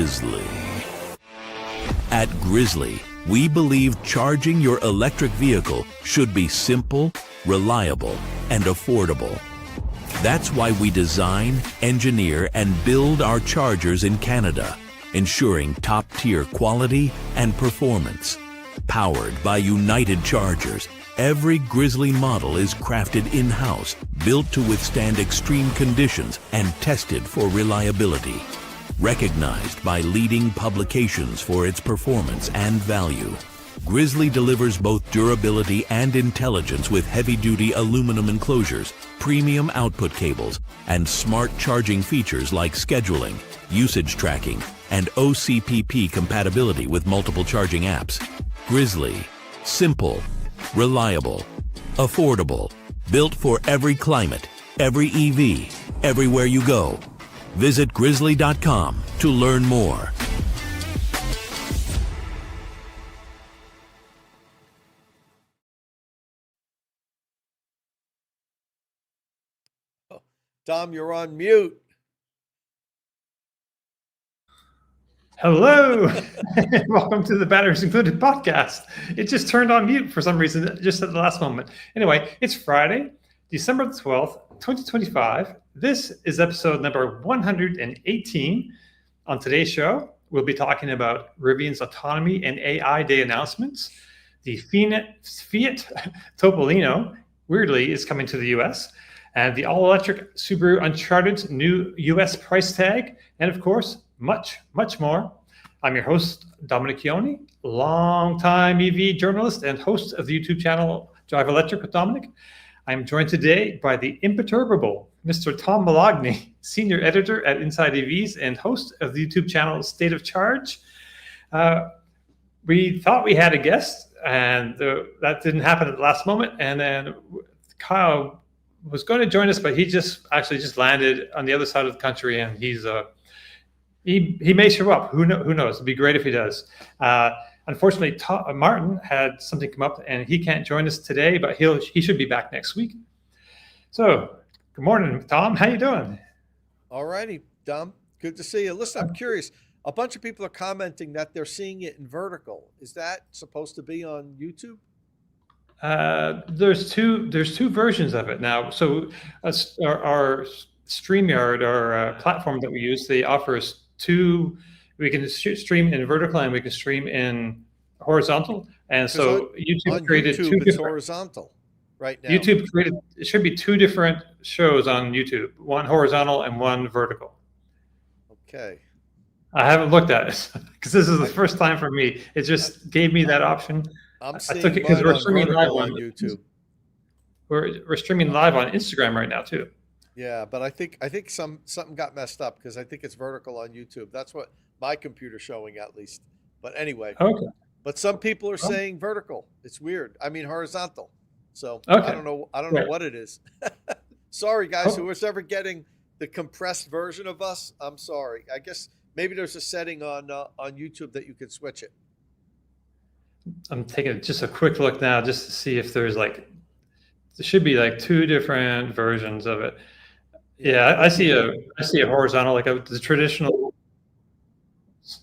Grizzly. At Grizzly, we believe charging your electric vehicle should be simple, reliable, and affordable. That's why we design, engineer, and build our chargers in Canada, ensuring top-tier quality and performance. Powered by United Chargers, every Grizzly model is crafted in-house, built to withstand extreme conditions, and tested for reliability. Recognized by leading publications for its performance and value, Grizzly delivers both durability and intelligence with heavy-duty aluminum enclosures, premium output cables, and smart charging features like scheduling, usage tracking, and OCPP compatibility with multiple charging apps. Grizzly. Simple, reliable, affordable, built for every climate, every EV, everywhere you go. Visit grizzly.com to learn more. Tom, you're on mute. Hello. Welcome to the Batteries Included podcast. It just turned on mute for some reason, just at the last moment. Anyway, it's Friday, December 12th, 2025. This is episode number 118. On today's show, we'll be talking about Rivian's Autonomy and AI Day announcements. The Fiat Topolino, weirdly, is coming to the US. And the all-electric Subaru Uncharted's new US price tag. And of course, much, much more. I'm your host, Dominic Chioni, longtime EV journalist and host of the YouTube channel Drive Electric with Dominic. I'm joined today by the imperturbable Mr. Tom Malogny, senior editor at Inside EVs and host of the YouTube channel State of Charge. We thought we had a guest, and that didn't happen at the last moment. And then Kyle was going to join us, but he just landed on the other side of the country, and he may show up. Who knows? It'd be great if he does. Unfortunately, Martin had something come up, and he can't join us today, but he should be back next week. So, good morning, Tom. How you doing? All righty, Dom. Good to see you. Listen, I'm curious. A bunch of people are commenting that they're seeing it in vertical. Is that supposed to be on YouTube? There's two versions of it now. So our StreamYard, our platform that we use, they offer us two. We can stream in vertical and we can stream in horizontal. And so YouTube created two different. It's horizontal right now. YouTube created, it should be two different shows on YouTube, one horizontal and one vertical. Okay. I haven't looked at it because this is the first time for me. It just gave me that option. I'm seeing I took it because we're streaming live on YouTube. We're streaming live on Instagram right now too. Yeah, but I think something got messed up because I think it's vertical on YouTube. That's what my computer's showing at least. But anyway. Okay. But some people are saying vertical. It's weird. I mean horizontal. So okay. I don't know what it is. Sorry guys, who was ever getting the compressed version of us. I'm sorry. I guess maybe there's a setting on YouTube that you can switch it. I'm taking just a quick look now just to see if there's there should be two different versions of it. Yeah, I see a horizontal, the traditional.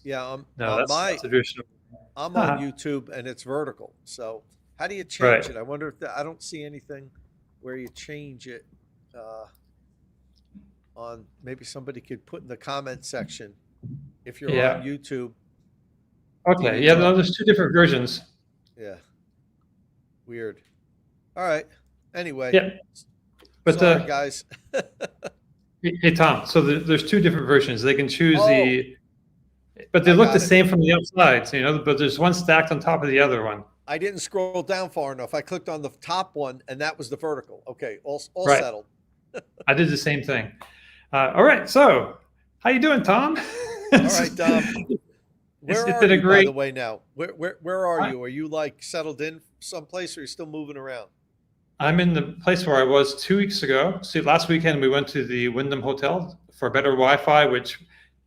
Yeah, no, that's traditional. I'm on YouTube and it's vertical. So how do you change it? I wonder if I don't see anything where you change it. On maybe somebody could put in the comment section if you're on YouTube. Okay, yeah, no, there's two different versions. Yeah. Weird. All right. Anyway. Yeah. But sorry, guys. Hey, Tom, so there's two different versions. They can choose but they look the same from the outside, but there's one stacked on top of the other one. I didn't scroll down far enough. I clicked on the top one, and that was the vertical. Okay, all right. Settled. I did the same thing. All right, so how you doing, Tom? All right, Tom. Where are you, by the way, now? Where are you? Are you settled in someplace, or are you still moving around? I'm in the place where I was 2 weeks ago. See, last weekend we went to the Wyndham Hotel for better Wi-Fi, which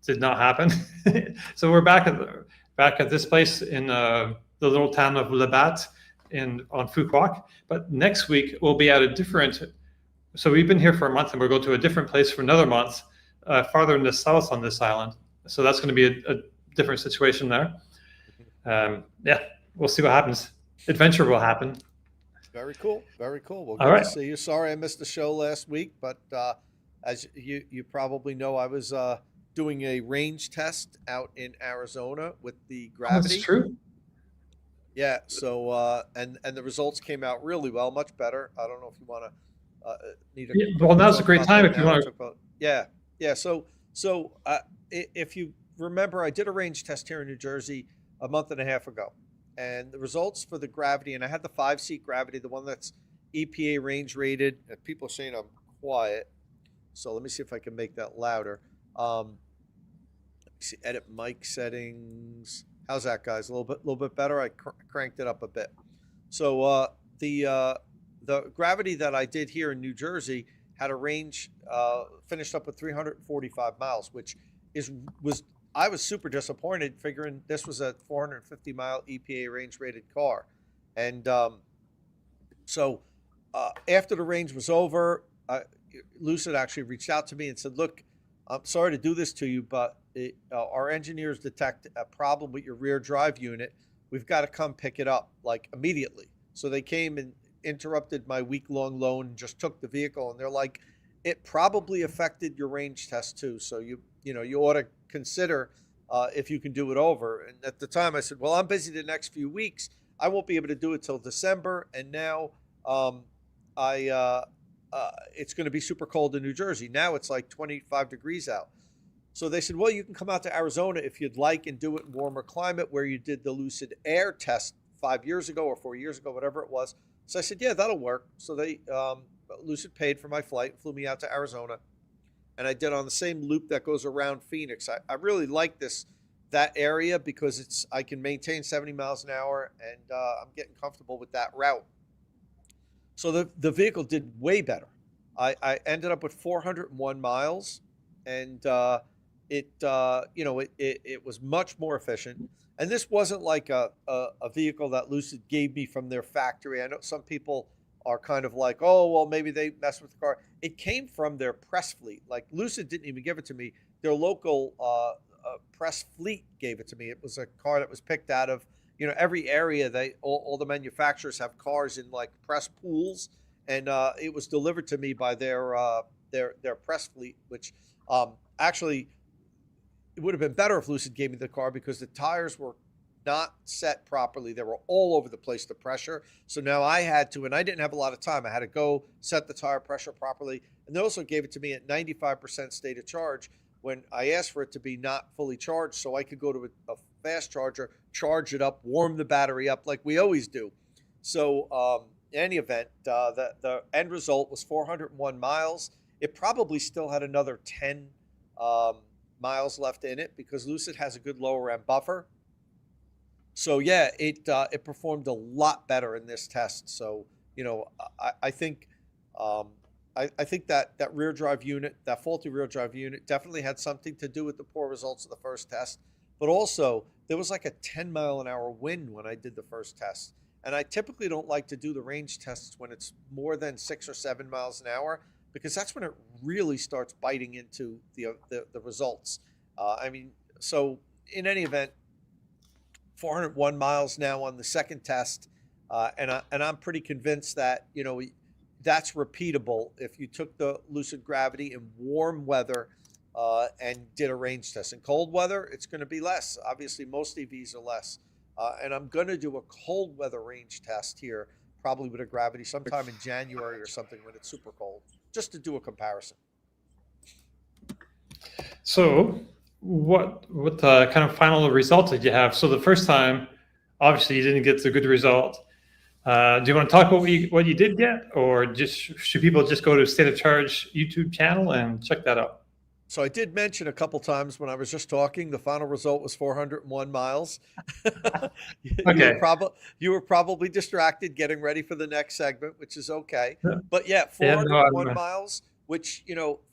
did not happen. So we're back at this place in the little town of Labatt on Fuquoc. But next week we'll be at a different. So we've been here for a month, and we'll go to a different place for another month, farther in the south on this island. So that's going to be a different situation there. Yeah, we'll see what happens. Adventure will happen. Very cool. Very cool. Well, All good to right. see you. Sorry I missed the show last week, but as you probably know, I was doing a range test out in Arizona with the Oh, that's Gravity. true. Yeah. So and the results came out really well, much better. I don't know if you want to need a Yeah, quick well, now's a talk great about time that if you now or want to. talk about yeah yeah. So if you remember, I did a range test here in New Jersey a month and a half ago, and the results for the Gravity, and I had the 5-seat Gravity, the one that's EPA range rated. And people are saying I'm quiet, so let me see if I can make that louder. Let me see, edit mic settings. How's that, guys? Little bit better. I cranked it up a bit. So the Gravity that I did here in New Jersey had a range finished up with 345 miles, which was I was super disappointed, figuring this was a 450-mile EPA range rated car, and so after the range was over, Lucid actually reached out to me and said, "Look, I'm sorry to do this to you, but our engineers detect a problem with your rear drive unit. We've got to come pick it up like immediately." So they came and interrupted my week-long loan and just took the vehicle. And they're like, "It probably affected your range test too. So you ought to consider if you can do it over." And at the time, I said, "Well, I'm busy the next few weeks. I won't be able to do it till December." And now I it's going to be super cold in New Jersey. Now it's like 25 degrees out. So they said, "Well, you can come out to Arizona if you'd like and do it in warmer climate where you did the Lucid Air test 5 years ago or 4 years ago, whatever it was." So I said, "Yeah, that'll work." So they Lucid paid for my flight, flew me out to Arizona, and I did on the same loop that goes around Phoenix. I really like that area because I can maintain 70 miles an hour, and I'm getting comfortable with that route. So the vehicle did way better. I ended up with 401 miles, and it was much more efficient. And this wasn't like a vehicle that Lucid gave me from their factory. I know some people are kind of like, "Oh, well, maybe they messed with the car." It came from their press fleet. Like Lucid didn't even give it to me. Their local press fleet gave it to me. It was a car that was picked out of every area. All the manufacturers have cars in like press pools, and it was delivered to me by their press fleet, which actually it would have been better if Lucid gave me the car because the tires were not set properly. They were all over the place, the pressure. So now I had to, and I didn't have a lot of time. I had to go set the tire pressure properly. And they also gave it to me at 95% state of charge when I asked for it to be not fully charged, so I could go to a fast charger, charge it up, warm the battery up like we always do. So in any event, the end result was 401 miles. It probably still had another 10 miles left in it because Lucid has a good lower end buffer. So yeah, it performed a lot better in this test. So I think I think that rear drive unit, that faulty rear drive unit, definitely had something to do with the poor results of the first test. But also there was like a 10-mile-an-hour wind when I did the first test, and I typically don't like to do the range tests when it's more than 6 or 7 miles an hour because that's when it really starts biting into the results. So in any event, 401 miles now on the second test, and I'm pretty convinced that that's repeatable if you took the Lucid Gravity in warm weather and did a range test. In cold weather, it's going to be less. Obviously, most EVs are less, and I'm going to do a cold weather range test here, probably with a Gravity, sometime in January or something when it's super cold, just to do a comparison. So, what kind of final result did you have? So the first time, obviously, you didn't get the good result. Do you want to talk about what you did get, or should people just go to State of Charge YouTube channel and check that out? So I did mention a couple times when I was just talking, the final result was 401 miles. Okay. You were probably distracted getting ready for the next segment, which is okay. Yeah. But yeah, Yeah, no, 401 miles, which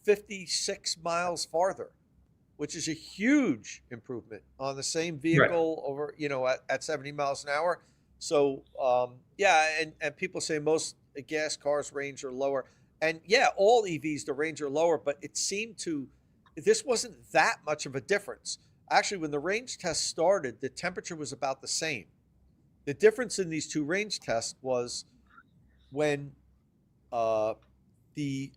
56 miles farther, which is a huge improvement on the same vehicle over at 70 miles an hour. So yeah, and people say most gas cars range are lower, and yeah, all EVs the range are lower, but it seemed to this wasn't that much of a difference. Actually, when the range test started, the temperature was about the same. The difference in these two range tests was when the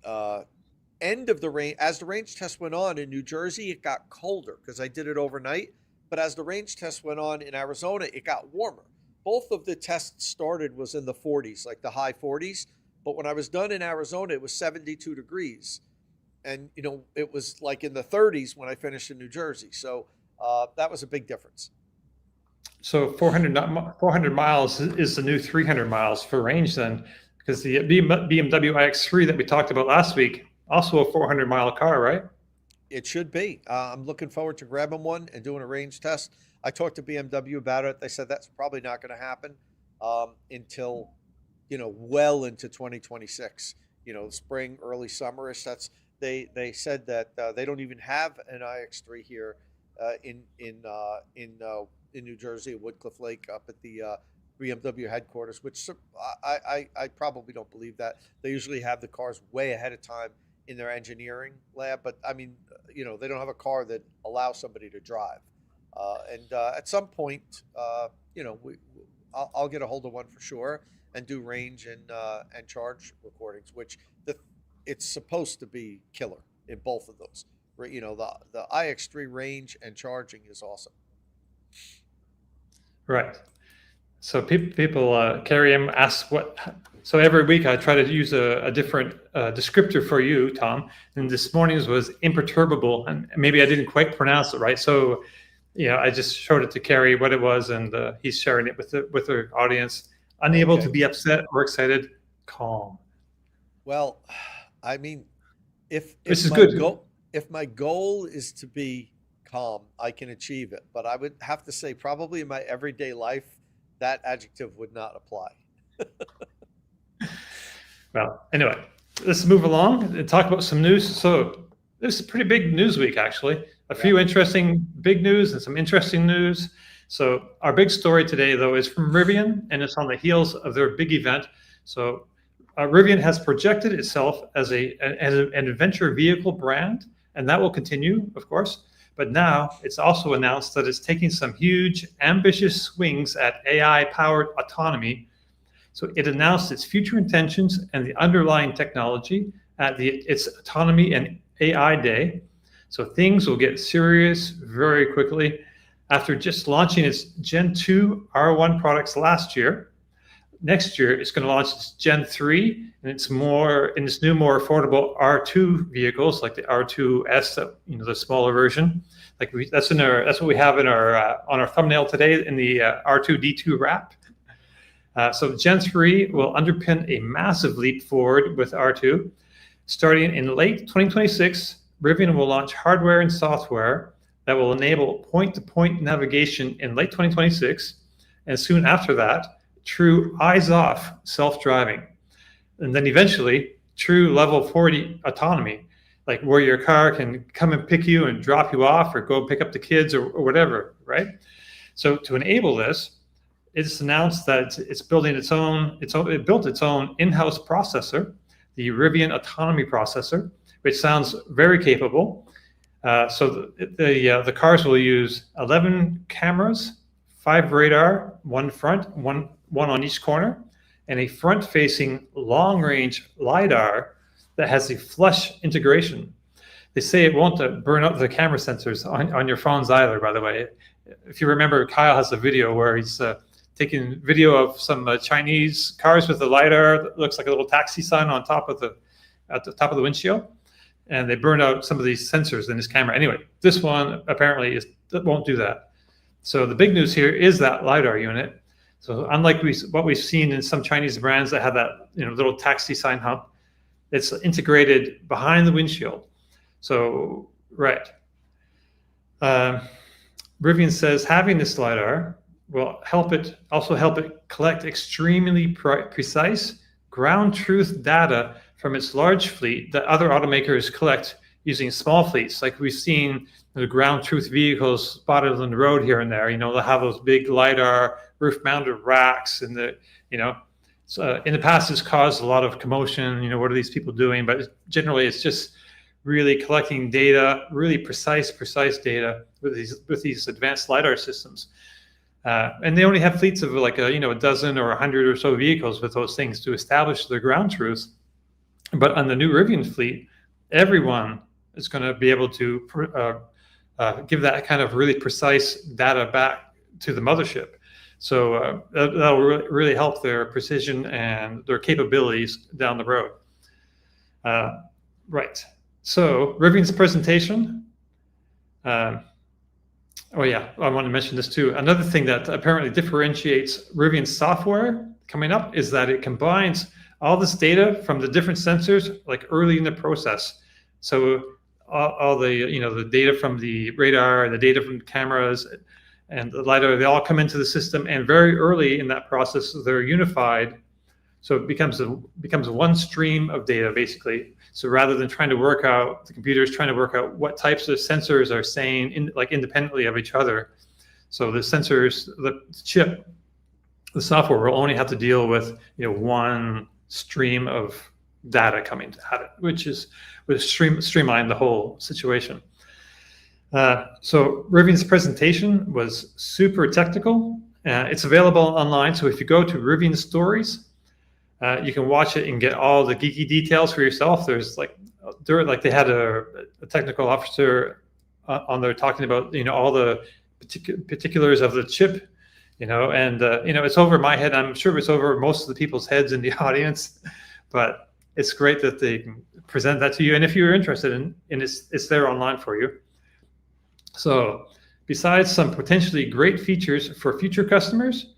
end of the range, as the range test went on in New Jersey, it got colder because I did it overnight. But as the range test went on in Arizona, it got warmer. Both of the tests started was in the 40s, like the high 40s. But when I was done in Arizona, it was 72 degrees. And, you know, it was like in the 30s when I finished in New Jersey. So that was a big difference. So 400 miles is the new 300 miles for range then, because the BMW iX3 that we talked about last week, also a 400-mile car, right? It should be. I'm looking forward to grabbing one and doing a range test. I talked to BMW about it. They said that's probably not going to happen until, you know, well into 2026. You know, spring, early summerish. They said that they don't even have an iX3 here in New Jersey, at Woodcliff Lake, up at the BMW headquarters. Which I probably don't believe that. They usually have the cars way ahead of time in their engineering lab, but I mean, you know, they don't have a car that allows somebody to drive. And at some point, you know, I'll get a hold of one for sure and do range and charge recordings, which it's supposed to be killer in both of those. You know, the iX3 range and charging is awesome. Right. So people Carrie M asks what. So every week I try to use a different descriptor for you, Tom. And this morning's was imperturbable, and maybe I didn't quite pronounce it right. So, you know, I just showed it to Carrie what it was, and he's sharing it with the audience. Unable to be upset or excited, calm. Well, I mean, if my goal is to be calm, I can achieve it. But I would have to say, probably in my everyday life, that adjective would not apply. Well, anyway, let's move along and talk about some news. So this is a pretty big news week, actually. A few interesting big news and some interesting news. So our big story today, though, is from Rivian, and it's on the heels of their big event. So Rivian has projected itself as an adventure vehicle brand, and that will continue, of course. But now it's also announced that it's taking some huge, ambitious swings at AI-powered autonomy. So it announced its future intentions and the underlying technology at its Autonomy and AI Day. So things will get serious very quickly. After just launching its Gen 2 R1 products last year, next year it's going to launch its Gen 3 and it's new, more affordable R2 vehicles like the R2S, you know, the smaller version. Like that's what we have in on our thumbnail today in the R2D2 wrap. So Gen 3 will underpin a massive leap forward with R2. Starting in late 2026, Rivian will launch hardware and software that will enable point-to-point navigation in late 2026. And soon after that, true eyes-off self-driving. And then eventually, true level 40 autonomy, like where your car can come and pick you and drop you off or go pick up the kids or whatever, right? So to enable this, it's announced that it's building it built its own in-house processor, the Rivian Autonomy processor, which sounds very capable. So the cars will use 11 cameras, 5 radar, 1 front, one on each corner, and a front-facing long-range LiDAR that has a flush integration. They say it won't burn up the camera sensors on your phones either, by the way. If you remember, Kyle has a video where he's taking video of some Chinese cars with a LiDAR that looks like a little taxi sign on top of at the top of the windshield. And they burned out some of these sensors in his camera. Anyway, this one apparently won't do that. So the big news here is that LiDAR unit. So unlike what we've seen in some Chinese brands that have that little taxi sign hump, it's integrated behind the windshield. So, right. Rivian says having this LiDAR will help it collect extremely precise ground truth data from its large fleet that other automakers collect using small fleets. Like we've seen the ground truth vehicles spotted on the road here and there. They'll have those big LiDAR roof-mounted racks, and so in the past it's caused a lot of commotion. What are these people doing? But generally, it's just really collecting data, really precise data with these advanced LiDAR systems. And they only have fleets of like a dozen or 100 or so vehicles with those things to establish the ground truth. But on the new Rivian fleet, everyone is going to be able to give that kind of really precise data back to the mothership. So that'll really help their precision and their capabilities down the road. Right. So Rivian's presentation. Oh yeah, I want to mention this too. Another thing that apparently differentiates Rivian's software coming up is that it combines all this data from the different sensors like early in the process. So all the the data from the radar, the data from the cameras, and the LiDAR, they all come into the system, and very early in that process, they're unified. So it becomes one stream of data, basically. So rather than trying to work out, the computer's trying to work out what types of sensors are saying independently of each other. So the sensors, the chip, the software will only have to deal with one stream of data coming at it, which would streamline the whole situation. So Rivian's presentation was super technical. It's available online. So if you go to Rivian Stories, you can watch it and get all the geeky details for yourself. There's they had a technical officer on there talking about all the particulars of the chip, and it's over my head. I'm sure it's over most of the people's heads in the audience, but it's great that they can present that to you. And if you're interested in it's there online for you. So besides some potentially great features for future customers,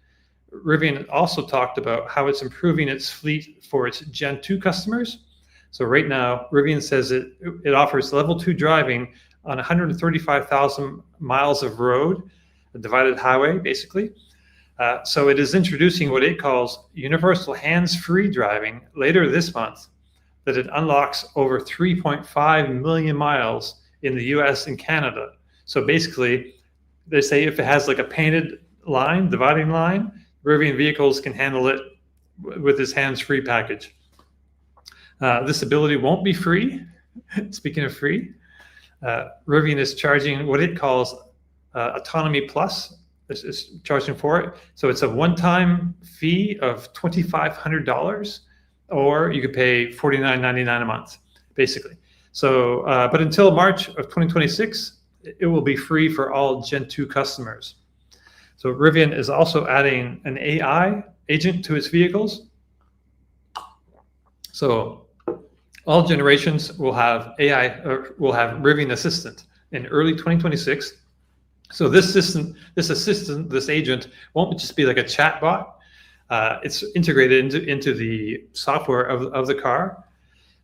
Rivian also talked about how it's improving its fleet for its Gen 2 customers. So right now, Rivian says it offers level 2 driving on 135,000 miles of road, a divided highway, basically. So it is introducing what it calls universal hands-free driving later this month, that it unlocks over 3.5 million miles in the US and Canada. So basically, they say if it has like a painted line, dividing line, Rivian vehicles can handle it with this hands-free package. This ability won't be free. Speaking of free, Rivian is charging what it calls Autonomy Plus. This is charging for it. So it's a one-time fee of $2,500, or you could pay $49.99 a month, basically. So, but until March of 2026, it will be free for all Gen 2 customers. So Rivian is also adding an AI agent to its vehicles. So all generations will have AI, or will have Rivian Assistant in early 2026. So this agent won't just be like a chat bot. It's integrated into the software of the car.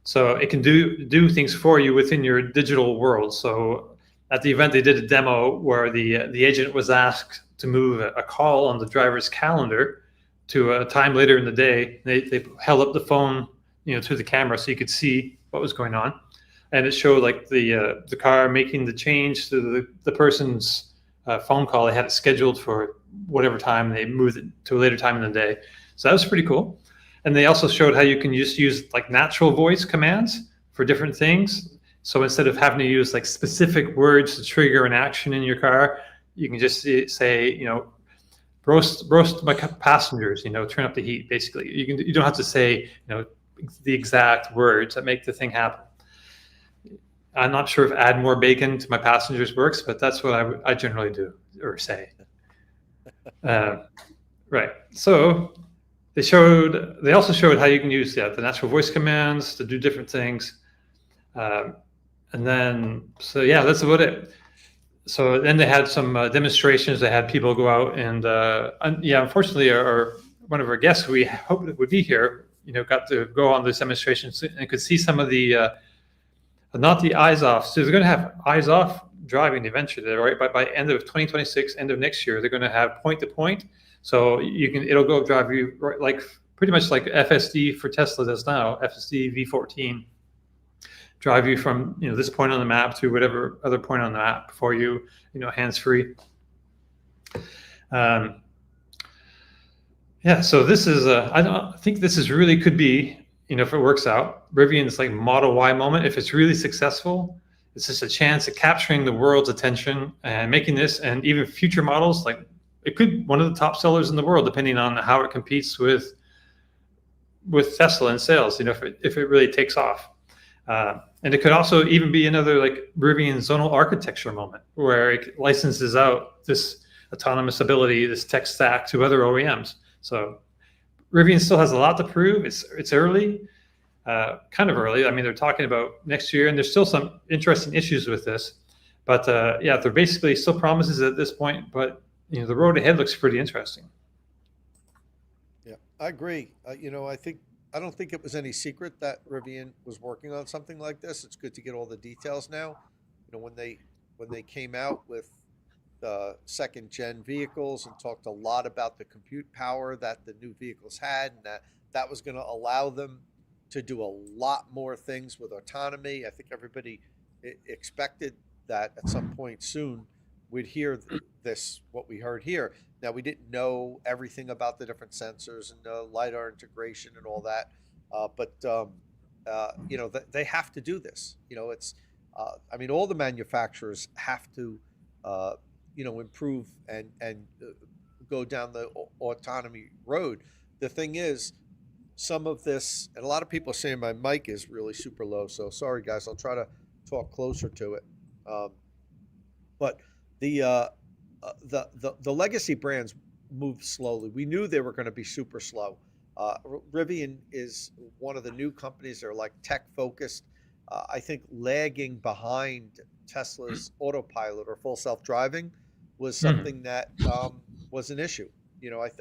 So it can do things for you within your digital world. So at the event, they did a demo where the agent was asked to move a call on the driver's calendar to a time later in the day. They held up the phone, to the camera so you could see what was going on, and it showed like the car making the change to the person's phone call. They had it scheduled for whatever time. They moved it to a later time in the day. So that was pretty cool. And they also showed how you can just use like natural voice commands for different things. So instead of having to use like specific words to trigger an action in your car, you can just say, roast my passengers, turn up the heat, basically. You don't have to say, the exact words that make the thing happen. I'm not sure if add more bacon to my passengers works, but that's what I generally do or say. Right. So they also showed how you can use the natural voice commands to do different things. And then, that's about it. So then they had some demonstrations. They had people go out and unfortunately, one of our guests who we hoped would be here, got to go on these demonstrations and could see some of the, not the eyes off. So they're going to have eyes off driving eventually, right? By end of 2026, end of next year, they're going to have point to point. So it'll go drive you right, like pretty much like FSD for Tesla does now, FSD V14. Drive you from this point on the map to whatever other point on the map for you, hands-free. So this is I think this is really could be if it works out, Rivian's like Model Y moment, if it's really successful, it's just a chance at capturing the world's attention and making this and even future models, like it could be one of the top sellers in the world, depending on how it competes with Tesla in sales, if it really takes off. And it could also even be another like Rivian zonal architecture moment where it licenses out this autonomous ability, this tech stack to other OEMs. So Rivian still has a lot to prove. It's early, kind of early. I mean, they're talking about next year, and there's still some interesting issues with this. But yeah, they're basically still promises at this point. But the road ahead looks pretty interesting. Yeah, I agree. I don't think it was any secret that Rivian was working on something like this. It's good to get all the details now. When they came out with the second gen vehicles and talked a lot about the compute power that the new vehicles had, and that was going to allow them to do a lot more things with autonomy. I think everybody expected that at some point soon we'd hear what we heard here. Now, we didn't know everything about the different sensors and the LiDAR integration and all that, but they have to do this. All the manufacturers have to improve and go down the autonomy road. The thing is, some of this, and a lot of people are saying my mic is really super low, so sorry guys, I'll try to talk closer to it. But the legacy brands move slowly. We knew they were going to be super slow. Rivian is one of the new companies that are like tech focused. I think lagging behind Tesla's autopilot or full self-driving was something that was an issue.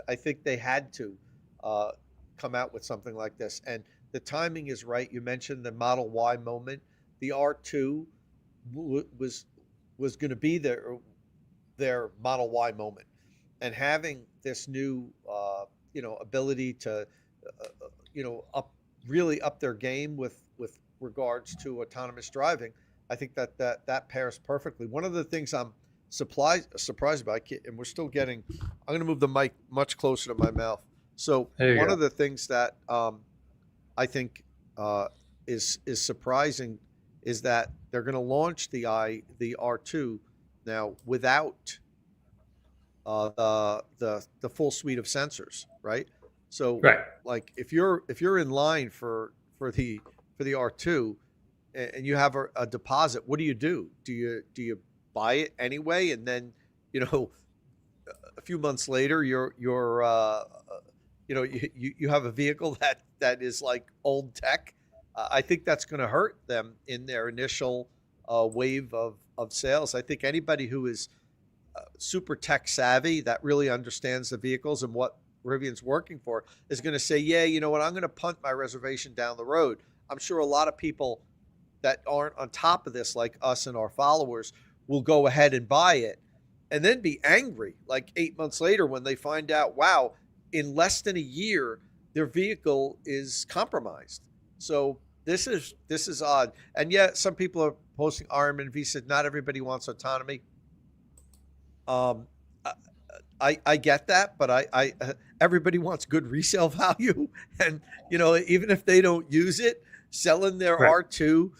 I think they had to come out with something like this, and the timing is right. You mentioned the Model Y moment. The R2 was going to be their Model Y moment, and having this new ability to really up their game with regards to autonomous driving, I think that pairs perfectly. One of the things I'm surprised about, and we're still getting, I'm going to move the mic much closer to my mouth. So one of the things that I think is surprising is that they're going to launch the R2 now without the full suite of sensors, right? So like if you're in line for the R2 and you have a deposit, what do? Do you buy it anyway, and then a few months later you have a vehicle that is like old tech? I think that's going to hurt them in their initial wave of sales. I think anybody who is super tech savvy, that really understands the vehicles and what Rivian's working for, is going to say, yeah, you know what, I'm going to punt my reservation down the road. I'm sure a lot of people that aren't on top of this, like us and our followers, will go ahead and buy it and then be angry like 8 months later when they find out, wow, in less than a year, their vehicle is compromised. So this is odd. And yet some people are posting, Ironman V said, not everybody wants autonomy. I get that, but I everybody wants good resale value. And, even if they don't use it, selling their R2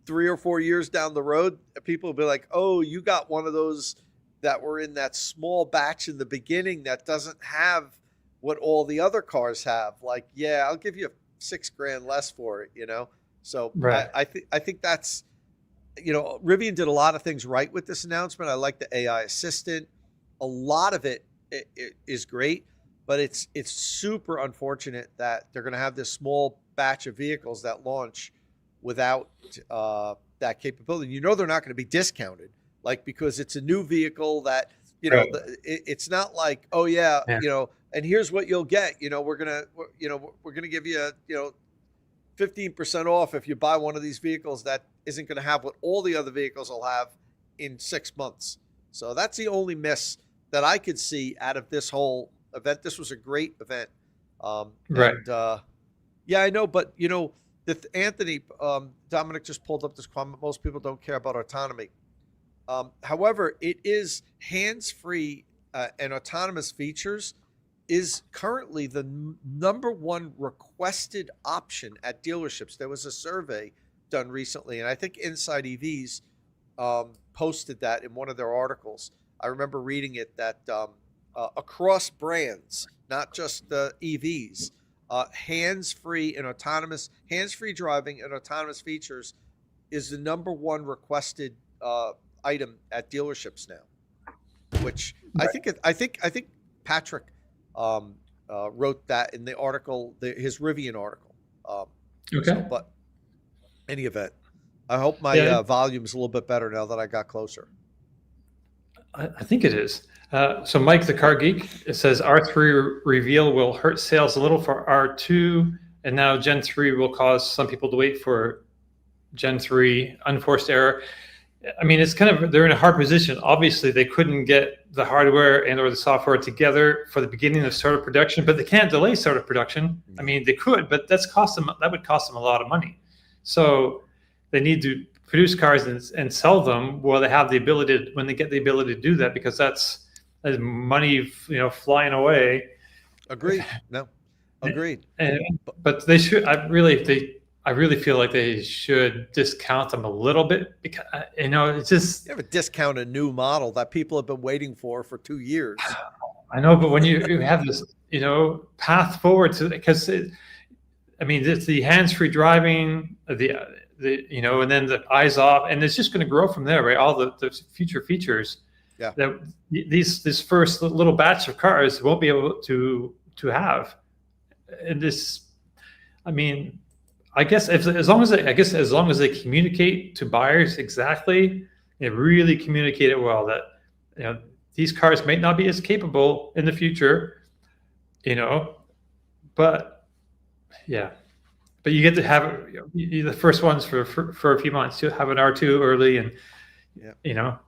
3 or 4 years down the road, people will be like, oh, you got one of those that were in that small batch in the beginning that doesn't have what all the other cars have. Like, yeah, I'll give you $6,000 less for it, So I think that's, Rivian did a lot of things right with this announcement. I like the AI assistant. A lot of it is great, but it's super unfortunate that they're going to have this small batch of vehicles that launch without that capability. They're not going to be discounted, like, because it's a new vehicle that, it's not like, oh yeah, and here's what you'll get. We're gonna give you 15% off if you buy one of these vehicles that isn't going to have what all the other vehicles will have in 6 months. So that's the only miss that I could see out of this whole event. This was a great event. And, yeah, I know, but Anthony, Dominic just pulled up this comment. Most people don't care about autonomy. However, it is hands-free and autonomous features is currently the number one requested option at dealerships. There was a survey done recently, and I think Inside EVs posted that in one of their articles. I remember reading it that across brands, not just the EVs, hands-free driving and autonomous features is the number one requested item at dealerships now. Which Right. I think Patrick wrote that in the article, his Rivian article. Okay. But any event, I hope my Yeah. volume's a little bit better now that I got closer. I think it is. So Mike, the car geek, it says R3 reveal will hurt sales a little for R2, and now Gen 3 will cause some people to wait for Gen 3. Unforced error. I mean, it's kind of, they're in a hard position. Obviously, they couldn't get the hardware and or the software together for the beginning of startup production, but they can't delay startup production. I mean, they could, but that would cost them a lot of money. So they need to produce cars and sell them while they have the ability when they get the ability to do that, because that's money, flying away. Agreed. No, agreed. But they should. I really feel like they should discount them a little bit, because it's just, You have a discounted new model that people have been waiting for 2 years. I know, but when you have this, path forward to, because it's the hands-free driving, and then the eyes off, and it's just going to grow from there, right? All the future features that this first little batch of cars won't be able to have. And this, I guess as long as they communicate to buyers exactly, they really communicate it well, that these cars may not be as capable in the future, but yeah. But you get to have you're the first ones for a few months. You'll have an R2 early, and you'll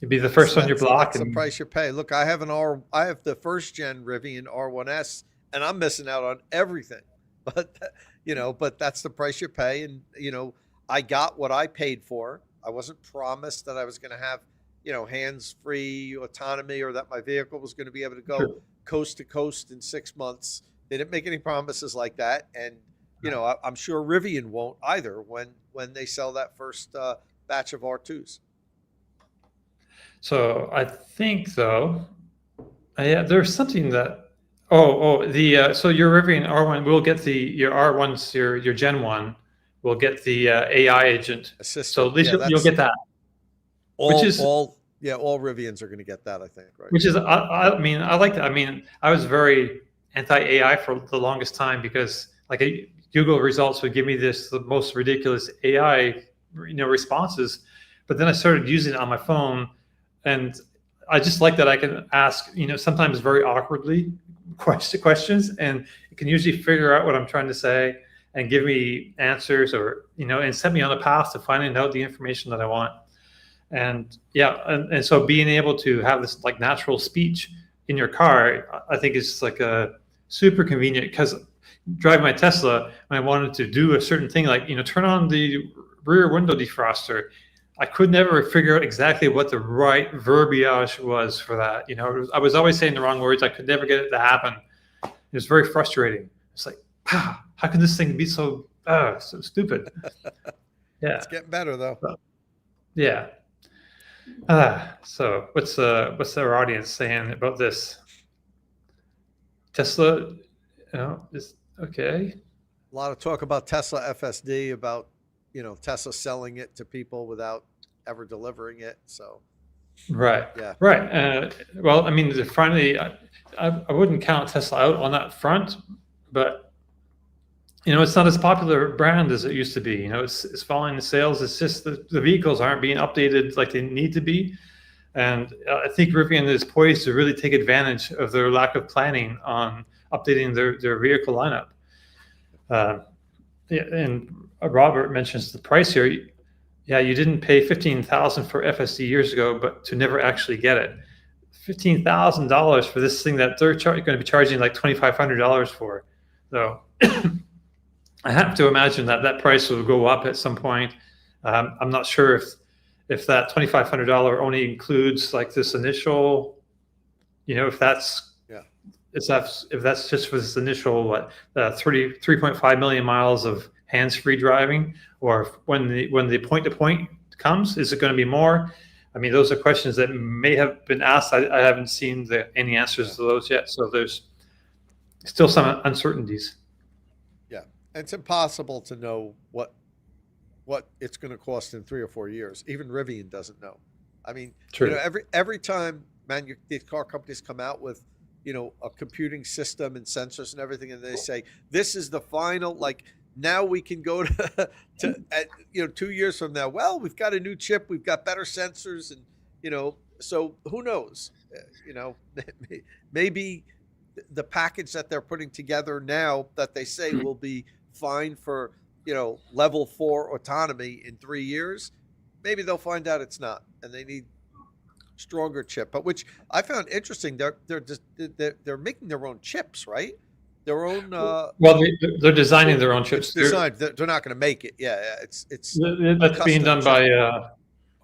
be the first on your block. That's the price you pay. Look, I have the first gen Rivian R1S, and I'm missing out on everything. But but that's the price you pay, and I got what I paid for. I wasn't promised that I was going to have hands-free autonomy, or that my vehicle was going to be able to go coast to coast in 6 months. They didn't make any promises like that, and I'm sure Rivian won't either when they sell that first batch of R2s. So I think, though, there's something that so your Rivian R1 will get your R1s, your Gen 1 will get the AI agent assistant. So at least you'll get that. All Rivians are going to get that, I think, right? Which is, I like that. I was very anti-AI for the longest time, because Google results would give me the most ridiculous AI, responses. But then I started using it on my phone, and I just like that I can ask, sometimes very awkwardly questions, and it can usually figure out what I'm trying to say and give me answers, or, and set me on a path to finding out the information that I want. And and so being able to have this natural speech in your car, I think is a super convenient, because driving my Tesla, when I wanted to do a certain thing, turn on the rear window defroster, I could never figure out exactly what the right verbiage was for that. I was always saying the wrong words. I could never get it to happen. It was very frustrating. It's how can this thing be so stupid? Yeah. It's getting better, though. Yeah. So what's our audience saying about this? Tesla, is okay. A lot of talk about Tesla FSD, about Tesla selling it to people without ever delivering it. So right, yeah, right. Well, finally, I wouldn't count Tesla out on that front, but it's not as popular a brand as it used to be. It's falling in sales. It's just the vehicles aren't being updated like they need to be. And I think Rivian is poised to really take advantage of their lack of planning on updating their vehicle lineup. And Robert mentions the price here. Yeah, you didn't pay $15,000 for FSD years ago, but to never actually get it. $15,000 for this thing that they're going to be charging $2,500 for. So I have to imagine that price will go up at some point. I'm not sure if that $2,500 only includes this initial, if that's if that's just for this initial 3.5 million miles of hands-free driving, or when the point-to-point comes, is it going to be more? I mean, those are questions that may have been asked. I haven't seen any answers to those yet. So there's still some uncertainties. Yeah, and it's impossible to know what it's going to cost in 3 or 4 years. Even Rivian doesn't know. I mean, True. every time these car companies come out with, a computing system and sensors and everything, and they say this is the final, like, now we can go to 2 years from now, well, we've got a new chip, we've got better sensors, and so who knows? Maybe the package that they're putting together now that they say will be fine for level 4 autonomy in 3 years, maybe they'll find out it's not, and they need stronger chip. But which I found interesting, they're making their own chips, right? Their own. Well, they're designing their own chips. Designed. They're not going to make it. Yeah, it's that's being done by.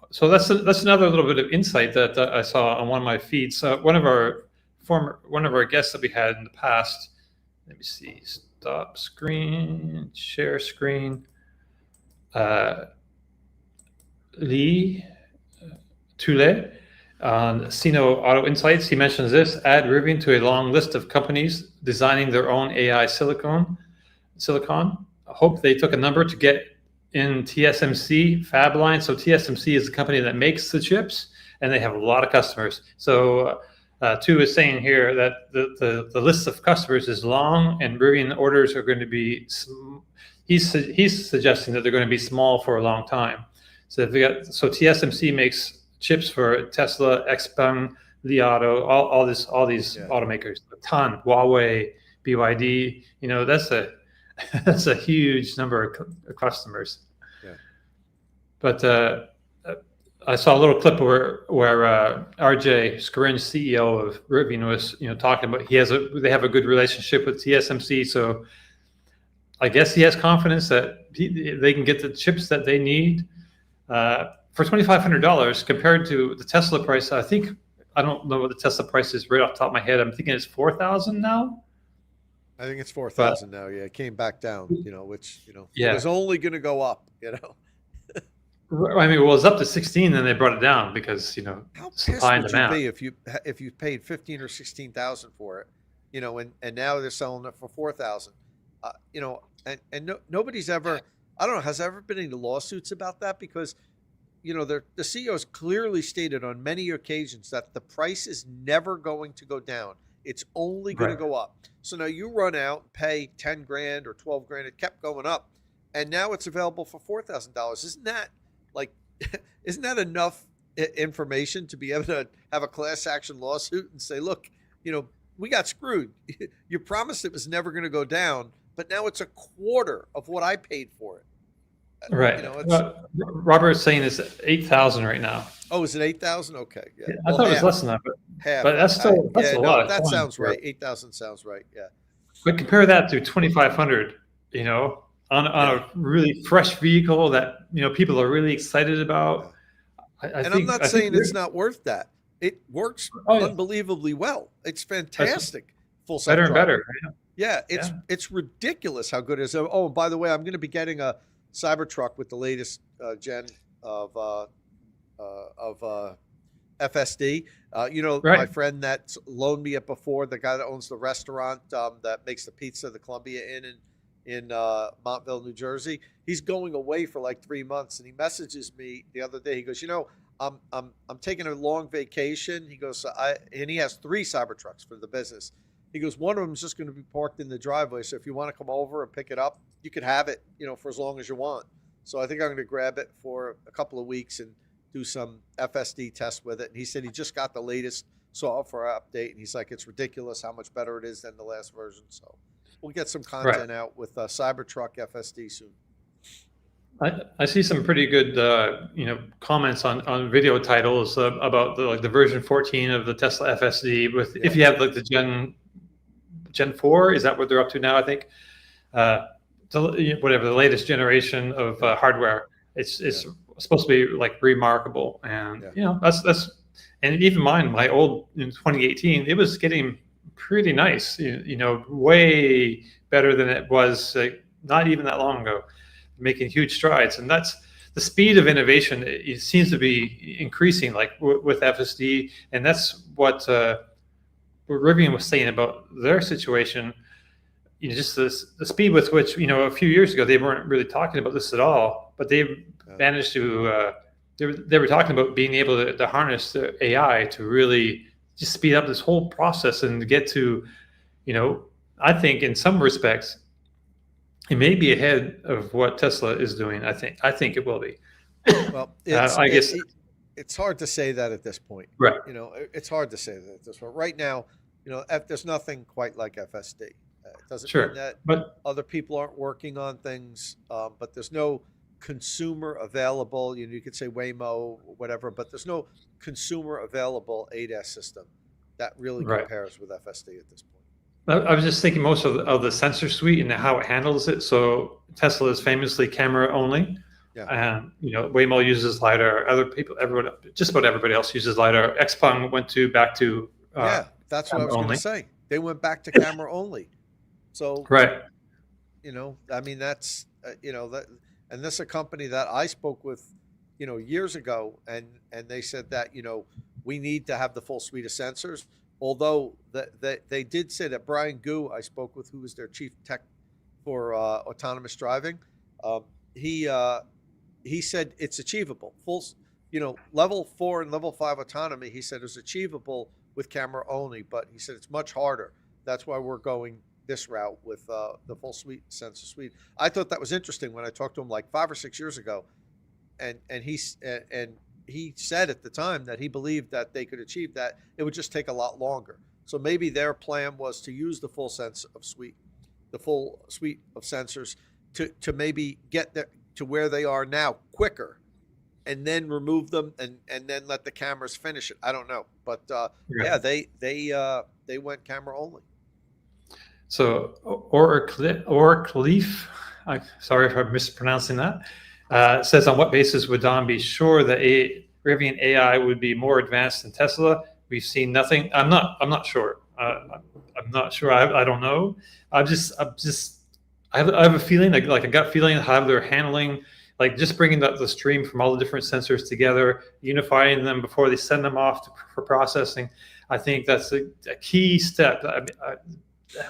So that's another little bit of insight that I saw on one of my feeds. One of our guests that we had in the past. Let me see. Stop screen. Share screen. Lee Toulet on Sino Auto Insights. He mentions this: add Rivian to a long list of companies designing their own AI silicon. I hope they took a number to get in TSMC fab line. So TSMC is the company that makes the chips, and they have a lot of customers. So Tu is saying here that the list of customers is long, and Rivian orders are going to be. He's suggesting that they're going to be small for a long time. So TSMC makes chips for Tesla, XPeng, Li Auto, all these automakers, a ton. Huawei, BYD. That's a huge number of customers. Yeah. But I saw a little clip where RJ Scaringe, CEO of Rivian, was talking about they have a good relationship with TSMC. So I guess he has confidence that they can get the chips that they need. For $2,500 compared to the Tesla price, I don't know what the Tesla price is right off the top of my head. I'm thinking it's $4,000 now. I think it's 4,000 now. Yeah, it came back down. Which it was only going to go up. I mean, well, it was up to 16, then they brought it down because how pissed supply and would demand. you be if you paid 15 or 16,000 for it, and now they're selling it for 4,000. And nobody's ever. I don't know. Has there ever been any lawsuits about that? Because the CEO has clearly stated on many occasions that the price is never going to go down. It's only going to go up. So now you run out and pay 10 grand or 12 grand. It kept going up, and now it's available for $4,000. Isn't that enough information to be able to have a class action lawsuit and say, look, we got screwed. You promised it was never going to go down, but now it's a quarter of what I paid for it. Right. Robert is saying it's 8,000 right now. Oh, is it 8,000? Okay. Yeah. I thought it was less than that, but that's a lot. That sounds right. 8,000 sounds right. Yeah. But compare that to 2,500. On a really fresh vehicle that people are really excited about. I'm not saying it's not worth that. It works unbelievably well. It's fantastic. Full better and better. Yeah, it's ridiculous how good it is. Oh, by the way, I'm going to be getting a Cybertruck with the latest gen of FSD. My friend that loaned me it before, the guy that owns the restaurant that makes the pizza, the Columbia Inn in Montville, New Jersey. He's going away for like 3 months, and he messages me the other day. He goes, I'm taking a long vacation. He goes, and he has 3 Cybertrucks for the business. He goes, one of them is just going to be parked in the driveway. So if you want to come over and pick it up, you could have it, for as long as you want. So I think I'm going to grab it for a couple of weeks and do some FSD tests with it. And he said he just got the latest software update, and he's like, it's ridiculous how much better it is than the last version. So we'll get some content out with Cybertruck FSD soon. I see some pretty good, comments on video titles about the version 14 of the Tesla FSD. If you have the Gen 4, is that what they're up to now? I think whatever the latest generation of hardware. It's supposed to be like remarkable, and that's and even my old in 2018, it was getting pretty nice. Way better than it was not even that long ago, making huge strides. And that's the speed of innovation. It seems to be increasing, like with FSD, and that's what Rivian was saying about their situation. Just the speed with which, a few years ago they weren't really talking about this at all, but they managed to. They were talking about being able to harness the AI to really just speed up this whole process and to get to, I think in some respects, it may be ahead of what Tesla is doing. I think it will be. Well, I guess it's hard to say that at this point. Right. It's hard to say that at this point. Right now, there's nothing quite like FSD. It doesn't Sure, mean that but other people aren't working on things, but there's no consumer available. You could say Waymo, whatever, but there's no consumer available ADAS system that really Right. compares with FSD at this point. I was just thinking most of the sensor suite and how it handles it. So Tesla is famously camera only. Yeah. And Waymo uses LiDAR. Just about everybody else uses LiDAR. XPeng went back to Yeah, that's what I was going only. to say. They went back to camera only. So, Right. I mean, that's, that, and this is a company that I spoke with, years ago, and they said that, we need to have the full suite of sensors. Although they did say that Brian Gu, I spoke with, who was their chief tech for autonomous driving, he said it's achievable. Full, level 4 and level 5 autonomy, he said, is achievable with camera only, but he said it's much harder. That's why we're going this route with the full suite, sensor suite. I thought that was interesting when I talked to him like 5 or 6 years ago, and he said at the time that he believed that they could achieve that. It would just take a lot longer. So maybe their plan was to use the full the full suite of sensors to maybe get to where they are now quicker, and then remove them and then let the cameras finish it. I don't know, but yeah, they went camera only. So Orcleaf, sorry if I'm mispronouncing that, says, on what basis would Don be sure that Rivian AI would be more advanced than Tesla? We've seen nothing. I'm not sure. I'm not sure. I don't know. I have a feeling, like a gut feeling, how they're handling, like just bringing the stream from all the different sensors together, unifying them before they send them off for processing. I think that's a key step.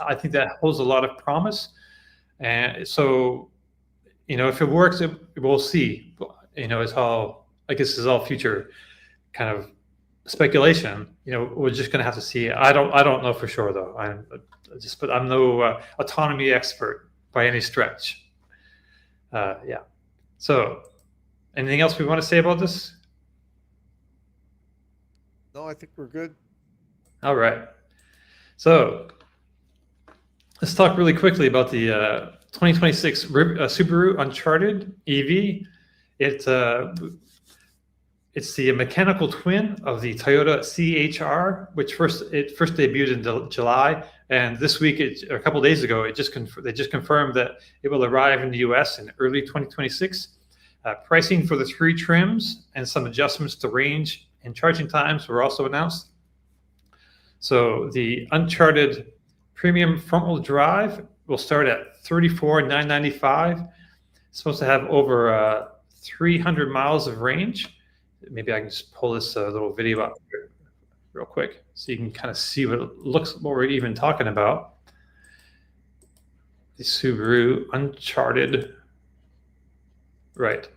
I think that holds a lot of promise. And so, if it works, we'll see. It's all, I guess, this is all future kind of speculation. We're just going to have to see. I don't know for sure though. But I'm no autonomy expert by any stretch. Yeah. So, anything else we want to say about this? No, I think we're good. All right. So, let's talk really quickly about the 2026 Subaru Uncharted EV. It's the mechanical twin of the Toyota CHR, which first debuted in July, and this week, a couple of days ago, they just confirmed that it will arrive in the US in early 2026. Pricing for the 3 trims and some adjustments to range and charging times were also announced. So the Uncharted Premium front-wheel drive will start at $34,995. It's supposed to have over 300 miles of range. Maybe I can just pull this little video up here real quick so you can kind of see what we're even talking about. The Subaru Uncharted. Right.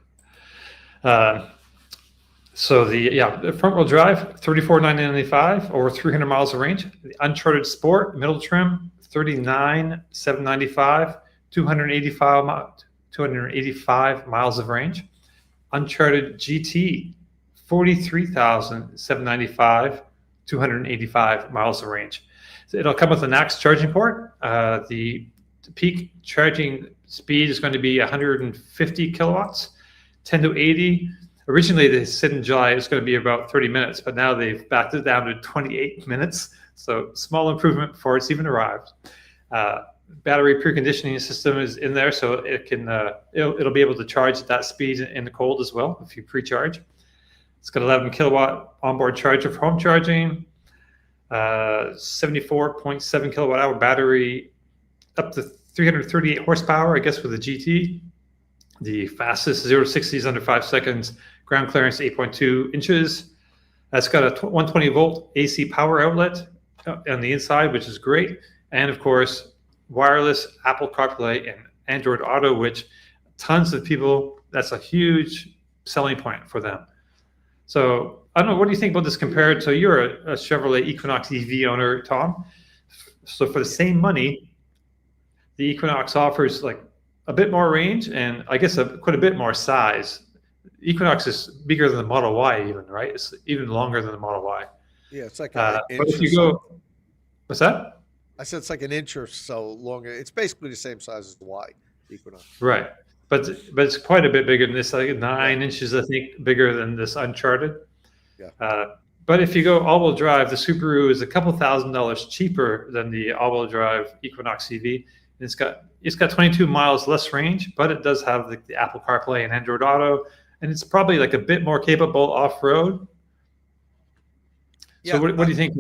So the front-wheel drive, $34,995, over 300 miles of range. The Uncharted Sport, middle trim, $39,795, 285 miles of range. Uncharted GT, $43,795, 285 miles of range. So it'll come with an NACS charging port. The peak charging speed is going to be 150 kilowatts, 10 to 80. Originally, they said in July it was going to be about 30 minutes, but now they've backed it down to 28 minutes. So small improvement before it's even arrived. Battery preconditioning system is in there, so it can it'll be able to charge at that speed in the cold as well if you pre-charge. It's got 11 kilowatt onboard charger for home charging. 74.7 kilowatt hour battery, up to 338 horsepower, I guess, with the GT. The fastest 0 to 60 is under 5 seconds. Ground clearance 8.2 inches. It's got a 120 volt AC power outlet on the inside, which is great. And of course, wireless Apple CarPlay and Android Auto, which tons of people, that's a huge selling point for them. So I don't know, what do you think about this compared to, you're a Chevrolet Equinox EV owner, Tom. So for the same money, the Equinox offers like a bit more range and I guess quite a bit more size. Equinox is bigger than the Model Y even, right? It's even longer than the Model Y. Yeah, it's like an inch. But if you go, what's that? I said it's like an inch or so longer. It's basically the same size as the Y Equinox. Right. But it's quite a bit bigger than this, like 9 inches, I think, bigger than this Uncharted. Yeah. But if you go all-wheel drive, the Subaru is a couple $1,000s cheaper than the all-wheel drive Equinox EV. And it's got 22 miles less range, but it does have the Apple CarPlay and Android Auto, and it's probably like a bit more capable off-road. Yeah, so what do you think?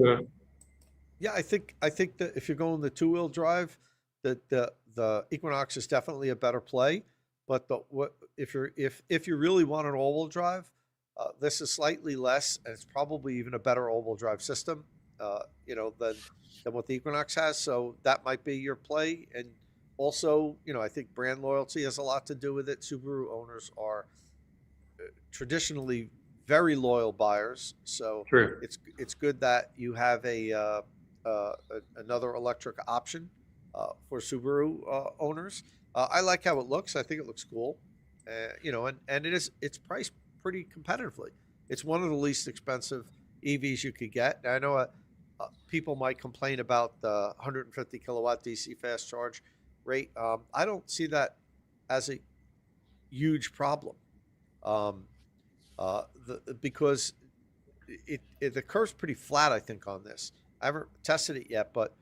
Yeah, I think that if you're going the two-wheel drive, that the Equinox is definitely a better play. But if you really want an all-wheel drive, this is slightly less, and it's probably even a better all-wheel drive system, than what the Equinox has. So that might be your play. And also, I think brand loyalty has a lot to do with it. Subaru owners are traditionally very loyal buyers, so True. it's good that you have another electric option for Subaru owners. I like how it looks. I think it looks cool, and it's priced pretty competitively. It's one of the least expensive EVs you could get. Now, I know people might complain about the 150 kilowatt DC fast charge rate. I don't see that as a huge problem, because the curve's pretty flat, I think, on this. I haven't tested it yet, but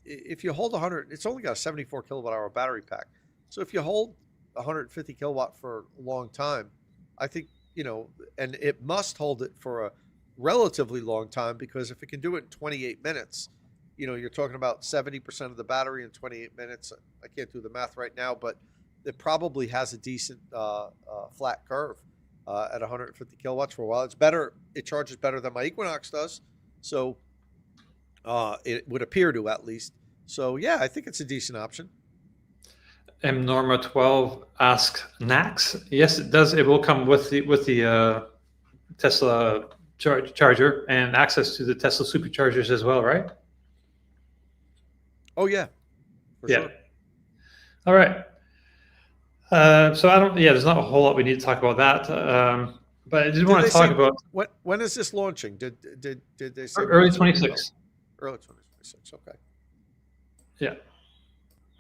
if you hold 100, it's only got a 74 kilowatt hour battery pack. So if you hold 150 kilowatt for a long time, I think, and it must hold it for a relatively long time, because if it can do it in 28 minutes, you're talking about 70% of the battery in 28 minutes. I can't do the math right now, but it probably has a decent flat curve at 150 kilowatts for a while. It's better. It charges better than my Equinox does. So it would appear to, at least. So yeah, I think it's a decent option. M Norma 12 asks Nax. Yes, it does. It will come with the Tesla charger and access to the Tesla Superchargers as well, right? Oh yeah, for sure. All right. So I don't. Yeah, there's not a whole lot we need to talk about that. But I did want to talk about when is this launching? Did they say early 26? Early 2026. Okay. Yeah,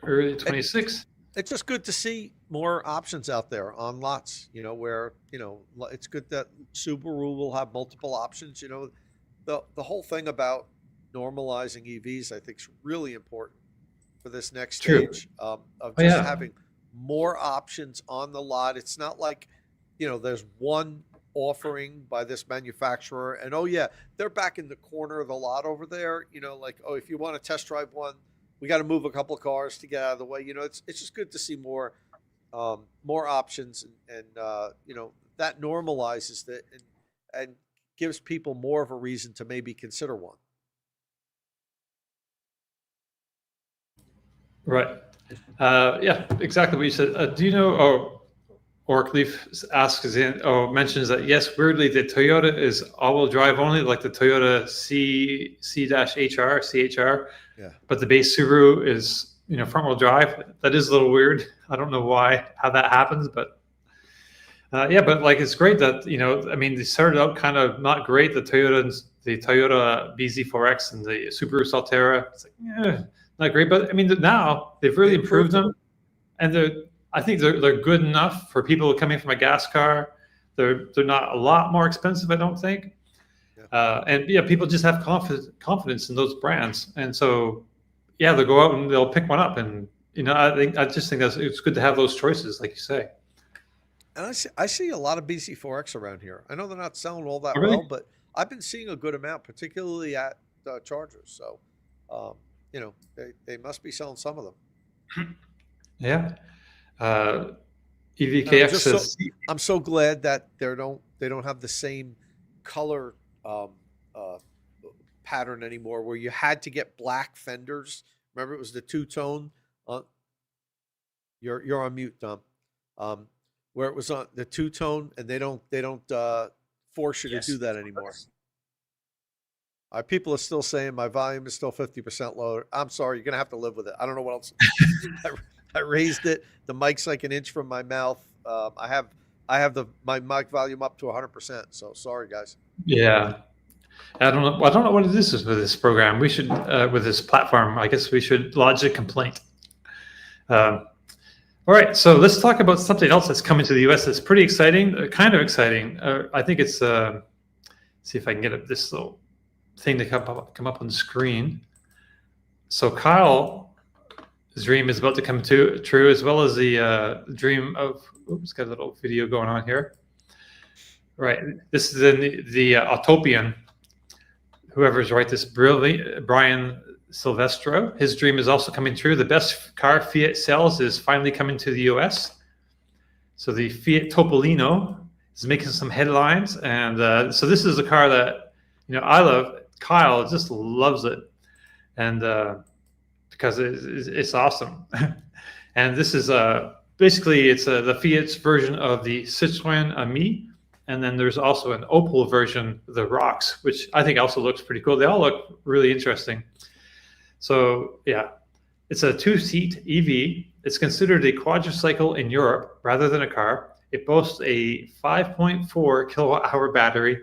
early 26. It's just good to see more options out there on lots. Where it's good that Subaru will have multiple options. The whole thing about normalizing EVs, I think, is really important for this next stage of just having more options on the lot. It's not like, there's one offering by this manufacturer and, oh yeah, they're back in the corner of the lot over there. Like, oh, if you want to test drive one, we got to move a couple of cars to get out of the way. It's just good to see more options, and that normalizes it and gives people more of a reason to maybe consider one. Right. Yeah, exactly what you said. Do you know? Orkleaf asks mentions that yes, weirdly the Toyota is all-wheel drive only, like the Toyota CHR. Yeah. But the base Subaru is front-wheel drive. That is a little weird. I don't know how that happens, but yeah, but like it's great that they started out kind of not great. The Toyota BZ4X and the Subaru Solterra. It's like not great, but now they've really improved them, and I think they're good enough for people coming from a gas car. They're not a lot more expensive, I don't think. Yeah. And yeah, people just have confidence in those brands, and so yeah, they'll go out and they'll pick one up, and I just think it's good to have those choices, like you say. And I see a lot of BZ4X around here. I know they're not selling all that really? well, but I've been seeing a good amount, particularly at chargers. So, they must be selling some of them. Yeah. And EVKX says, I'm so glad that they don't have the same color uh, pattern anymore, where you had to get black fenders. Remember, it was the two-tone. You're on mute, Tom. Where it was on the two-tone, and they don't force you to do that anymore. People are still saying my volume is still 50% lower. I'm sorry, you're gonna have to live with it. I don't know what else. I raised it. The mic's like an inch from my mouth. I have my mic volume up to 100%. So sorry, guys. yeah. I don't know what it is with this program. We should, with this platform, I guess we should lodge a complaint. All right, so let's talk about something else that's coming to the US that's pretty exciting, kind of exciting. I think it's, see if I can get this little thing to come up on the screen. So Kyle's dream is about to come true, as well as the dream of, oops, got a little video going on here. Right, this is in the Autopian. Whoever's right, this Brian Silvestro, his dream is also coming true. The best car Fiat sells is finally coming to the US. So the Fiat Topolino is making some headlines. And so this is a car that, I love. Kyle just loves it. And because it's awesome. And this is basically, it's the Fiat's version of the Citroën Ami. And then there's also an Opel version, the Rocks, which I think also looks pretty cool. They all look really interesting. So yeah, it's a 2-seat EV. It's considered a quadricycle in Europe rather than a car. It boasts a 5.4 kilowatt-hour battery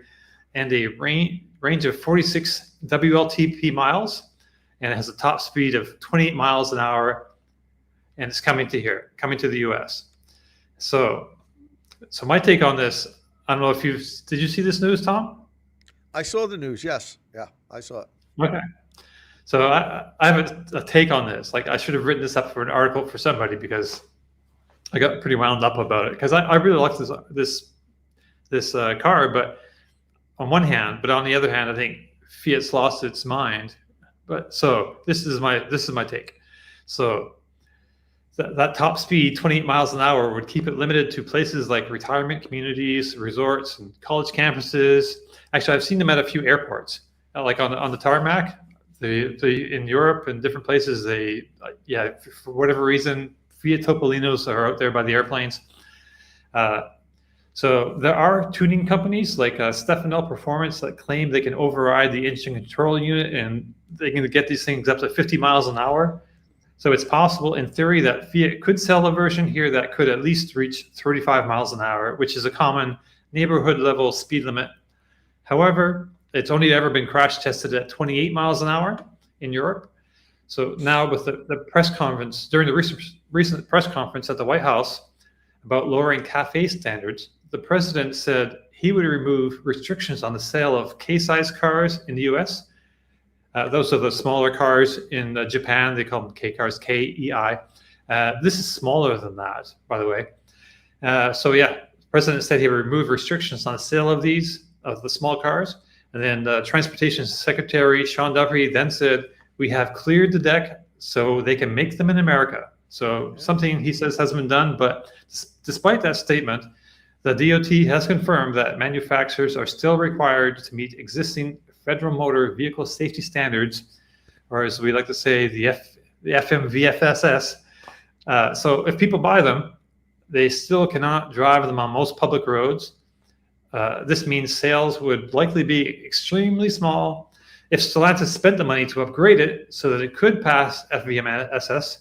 and a range of 46 WLTP miles, and it has a top speed of 28 miles an hour, and it's coming to the US. So my take on this, I don't know if did you see this news, Tom? I saw the news. Yes. Yeah, I saw it. Okay. So I have a take on this. Like, I should have written this up for an article for somebody, because I got pretty wound up about it, because I really like this car, but on one hand, but on the other hand, I think Fiat's lost its mind. But so this is my take. So that top speed, 28 miles an hour, would keep it limited to places like retirement communities, resorts, and college campuses. Actually, I've seen them at a few airports, like on the tarmac. In Europe and different places, for whatever reason, Fiat Topolinos are out there by the airplanes. So there are tuning companies like Stefanel Performance that claim they can override the engine control unit, and they can get these things up to 50 miles an hour. So it's possible, in theory, that Fiat could sell a version here that could at least reach 35 miles an hour, which is a common neighborhood level speed limit. However, it's only ever been crash tested at 28 miles an hour in Europe. So now with the press conference, during the recent press conference at the White House about lowering CAFE standards, the president said he would remove restrictions on the sale of K-size cars in the US. Those are the smaller cars. In Japan, they call them K cars, KEI. This is smaller than that, by the way. So yeah, the president said he would remove restrictions on the sale of the small cars. And then the Transportation Secretary, Sean Duffy, then said, we have cleared the deck so they can make them in America. So something he says hasn't been done, but despite that statement, the DOT has confirmed that manufacturers are still required to meet existing federal motor vehicle safety standards, or as we like to say, the FMVFSS. So if people buy them, they still cannot drive them on most public roads. This means sales would likely be extremely small. If Stellantis spent the money to upgrade it so that it could pass FVMSS,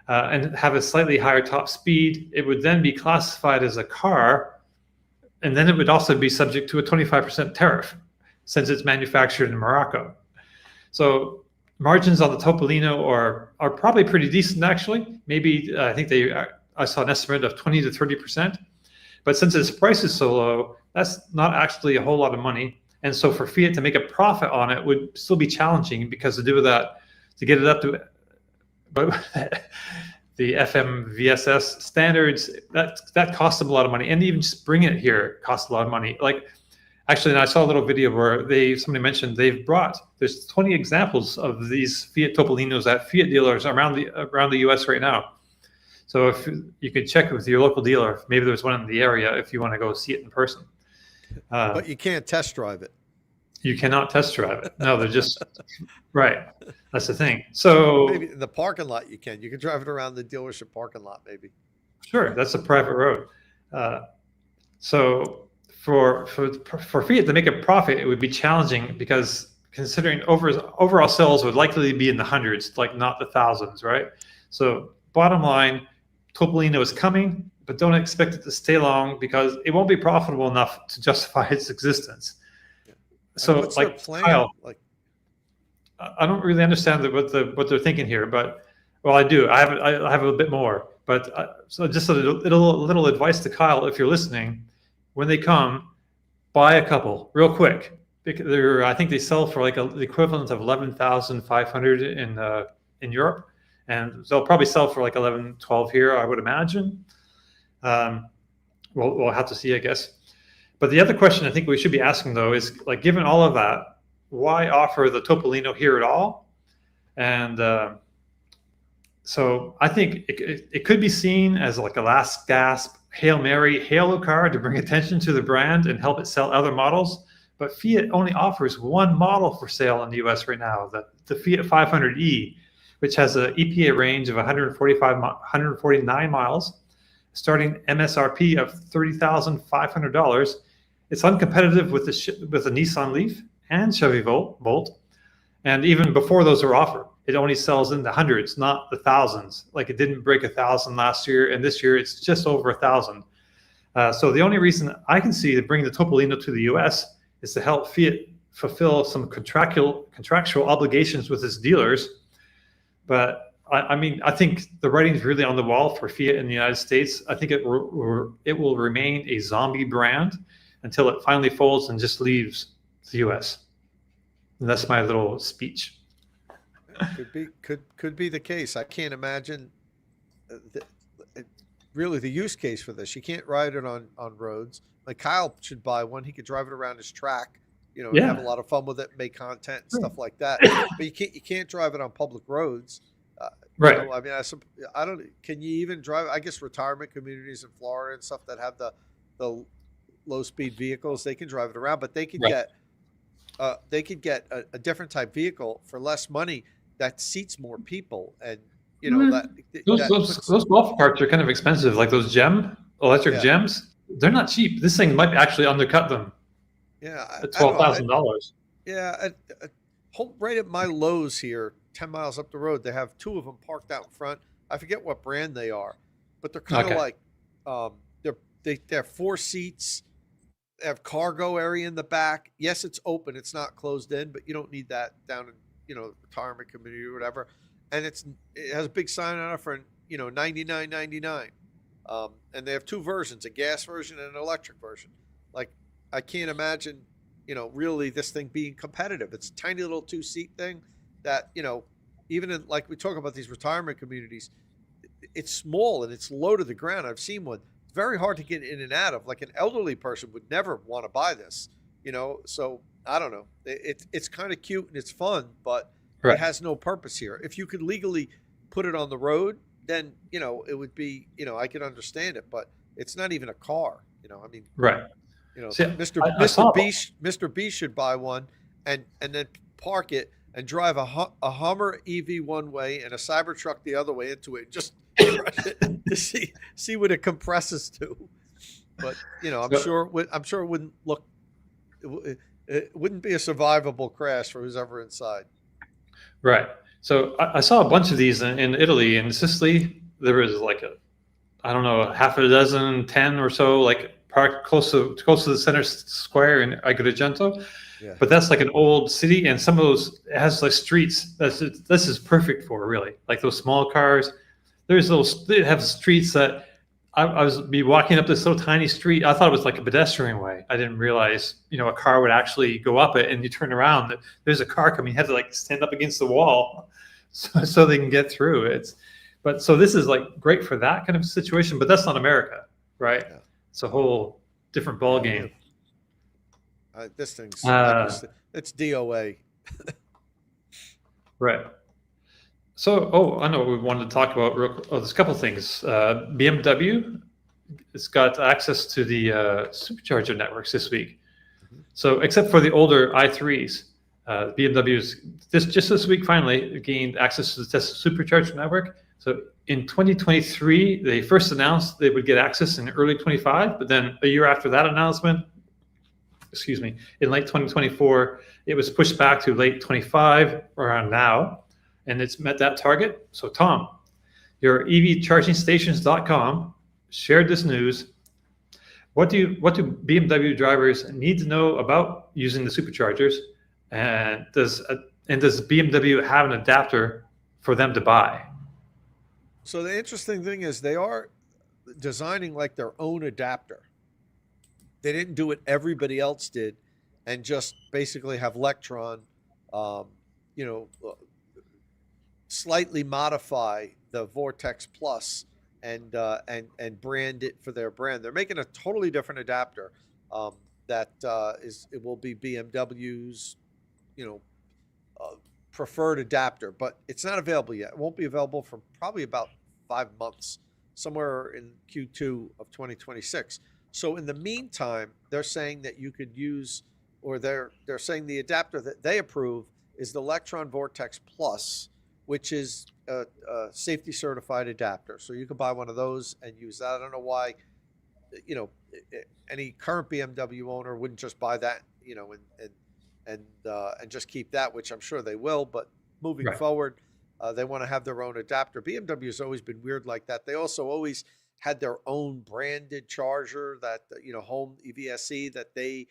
and have a slightly higher top speed, it would then be classified as a car, and then it would also be subject to a 25% tariff since it's manufactured in Morocco. So margins on the Topolino are probably pretty decent, actually. Maybe I think I saw an estimate of 20 to 30%. But since its price is so low, that's not actually a whole lot of money. And so for Fiat to make a profit on it would still be challenging, because to do that, to get it up to the FMVSS standards, that costs them a lot of money. And even just bring it here costs a lot of money. Like, Actually, and I saw a little video where somebody mentioned there's 20 examples of these Fiat Topolinos at Fiat dealers around the U.S. right now. So if you could check with your local dealer, maybe there's one in the area if you want to go see it in person. But you can't test drive it. You cannot test drive it. No, they're just right. That's the thing. So maybe in the parking lot you can. You can drive it around the dealership parking lot, maybe. Sure, that's a private road. So for Fiat to make a profit, it would be challenging because considering overall sales would likely be in the hundreds, like not the thousands, right? So bottom line, Topolino is coming, but don't expect it to stay long because it won't be profitable enough to justify its existence. Yeah. So what's like their plan? Kyle, Like, I don't really understand what they're thinking here, but well, I do. I have a bit more, but so just a little advice to Kyle, if you're listening, when they come, buy a couple real quick. I think they sell for like the equivalent of 11,500 in Europe, and they'll probably sell for like 11, 12 here, I would imagine. We'll have to see, I guess. But the other question I think we should be asking though is like, given all of that, why offer the Topolino here at all? And so I think it could be seen as like a last gasp Hail Mary halo car to bring attention to the brand and help it sell other models. But Fiat only offers one model for sale in the US right now, the Fiat 500e, which has an EPA range of 149 miles, starting MSRP of $30,500. It's uncompetitive with the Nissan Leaf and Chevy Volt. And even before those are offered, it only sells in the hundreds, not the thousands. Like it didn't break 1,000 last year, and this year it's just over 1,000. So the only reason I can see to bring the Topolino to the US is to help Fiat fulfill some contractual obligations with its dealers. But I mean, I think the writing's really on the wall for Fiat in the United States. I think it will remain a zombie brand until it finally folds and just leaves the US. And that's my little speech. Could be the case. I can't imagine really the use case for this. You can't ride it on roads. Like Kyle should buy one. He could drive it around his track, and have a lot of fun with it, make content and stuff like that. But you can't drive it on public roads. Right. I mean, I don't. Can you even drive? I guess retirement communities in Florida and stuff that have the low speed vehicles, they can drive it around, but they could get a different type vehicle for less money that seats more people, and those golf carts are kind of expensive, like those electric gems. They're not cheap. This thing might actually undercut them. Yeah, at $12,000. Yeah, right at my Lowe's here, 10 miles up the road, they have two of them parked out in front. I forget what brand they are, but they're kind of like they have 4 seats. They have cargo area in the back. Yes, it's open. It's not closed in, but you don't need that down in retirement community or whatever. And it has a big sign on it for $99.99. And they have 2 versions, a gas version and an electric version. Like, I can't imagine, really this thing being competitive. It's a tiny little 2-seat thing that, even in, like we talk about these retirement communities, it's small and it's low to the ground. I've seen one. It's very hard to get in and out of. Like an elderly person would never want to buy this, So I don't know. It's kind of cute and it's fun, but it has no purpose here. If you could legally put it on the road, then it would be I could understand it, but it's not even a car. I mean, right. See, Mr. B should buy one and then park it and drive a Hummer EV one way and a Cybertruck the other way into it, just to see what it compresses to. But I'm sure it wouldn't look. It wouldn't be a survivable crash for who's ever inside. Right. So I saw a bunch of these in Italy and Sicily. There was like I don't know, half a dozen, 10 or so, like parked close to the center square in Agrigento. Yeah. But that's like an old city, and some of those, it has like streets. This is perfect for, really, like those small cars. They have streets that I was walking up this little tiny street. I thought it was like a pedestrian way. I didn't realize, a car would actually go up it, and you turn around, there's a car coming. You have to like stand up against the wall so they can get through. So this is like great for that kind of situation, but that's not America, right? Yeah. It's a whole different ball game. This thing's Uh, it's DOA. right. So, I know what we wanted to talk about. There's a couple of things. BMW has got access to the Supercharger networks this week. Mhm. So, except for the older i3s, BMW's just this week finally gained access to the Tesla Supercharger network. So, in 2023, they first announced they would get access in early 25, but then a year after that announcement, in late 2024, it was pushed back to late 25 around now, and it's met that target. So, Tom, your EVChargingStations.com shared this news. What do BMW drivers need to know about using the superchargers, and does BMW have an adapter for them to buy? So the interesting thing is they are designing like their own adapter. They didn't do what everybody else did, and just basically have Lectron, um, you know, slightly modify the Vortex Plus and brand it for their brand. They're making a totally different adapter that it will be BMW's, you know, preferred adapter, but it's not available yet. It won't be available for probably about 5 months, somewhere in Q2 of 2026. So in the meantime, they're saying that you could use, or they're saying the adapter that they approve is the Electron Vortex Plus, which is a safety certified adapter. So you can buy one of those and use that. I don't know why, you know, any current BMW owner wouldn't just buy that, you know, and just keep that, which I'm sure they will. But moving Right. forward, they want to have their own adapter. BMW has always been weird like that. They also always had their own branded charger that, you know, home EVSE that they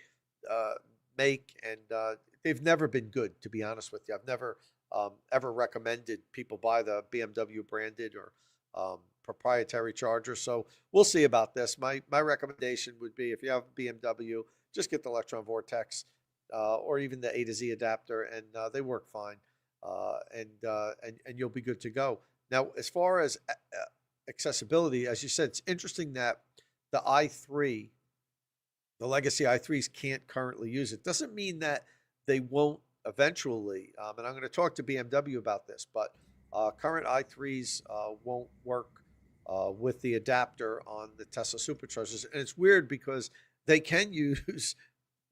make, and they've never been good, to be honest with you. I've never ever recommended people buy the BMW branded or proprietary charger. So we'll see about this. My recommendation would be, if you have a BMW, just get the Electron Vortex or even the A to Z adapter, and they work fine, and you'll be good to go. Now, as far as accessibility, as you said, it's interesting that the i3, the legacy i3s, can't currently use it. Doesn't mean that they won't eventually, and I'm going to talk to BMW about this, but current i3s won't work with the adapter on the Tesla Superchargers. And it's weird because they can use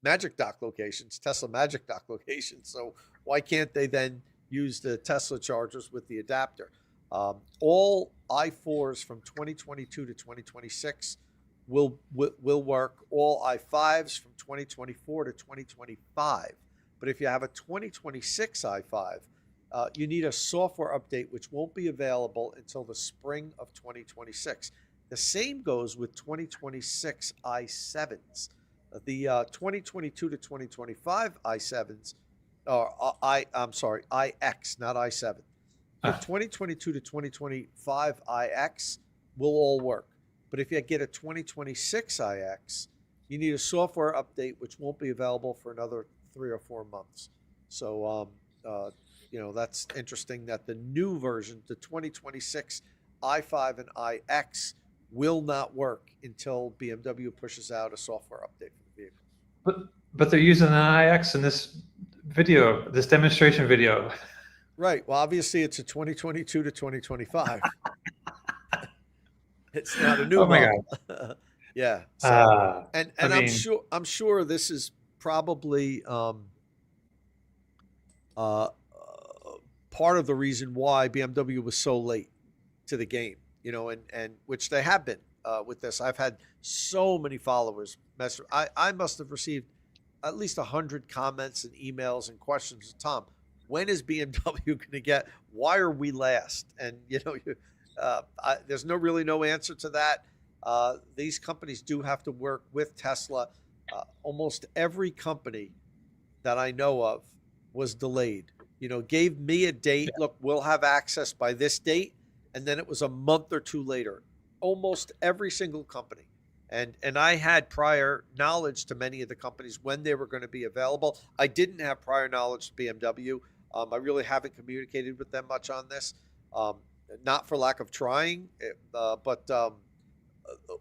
Magic Dock locations, Tesla Magic Dock locations. So why can't they then use the Tesla chargers with the adapter? All i4s from 2022 to 2026 will work. All i5s from 2024 to 2025. But if you have a 2026 i5, you need a software update, which won't be available until the spring of 2026. The same goes with 2026 i7s. The 2022 to 2025 i7s, or I'm sorry, iX, not i7. The 2022 to 2025 iX will all work. But if you get a 2026 iX, you need a software update, which won't be available for another 3 or 4 months. So, you know, that's interesting that the new version, the 2026 i5 and iX, will not work until BMW pushes out a software update for the vehicle. But they're using an iX in this video, this demonstration video. Right. Well, obviously, it's a 2022 to 2025. It's not a new model. God. Yeah. So, and I mean, I'm sure this is probably part of the reason why BMW was so late to the game, you know, and which they have been with this. I've had so many followers I must have received at least 100 comments and emails and questions. Tom, when is BMW going to get? Why are we last? And you know, there's really no answer to that. These companies do have to work with Tesla. Almost every company that I know of was delayed. You know, gave me a date. Look, we'll have access by this date, and then it was a month or two later. Almost every single company. And I had prior knowledge to many of the companies when they were going to be available. I didn't have prior knowledge to BMW. I really haven't communicated with them much on this, not for lack of trying, but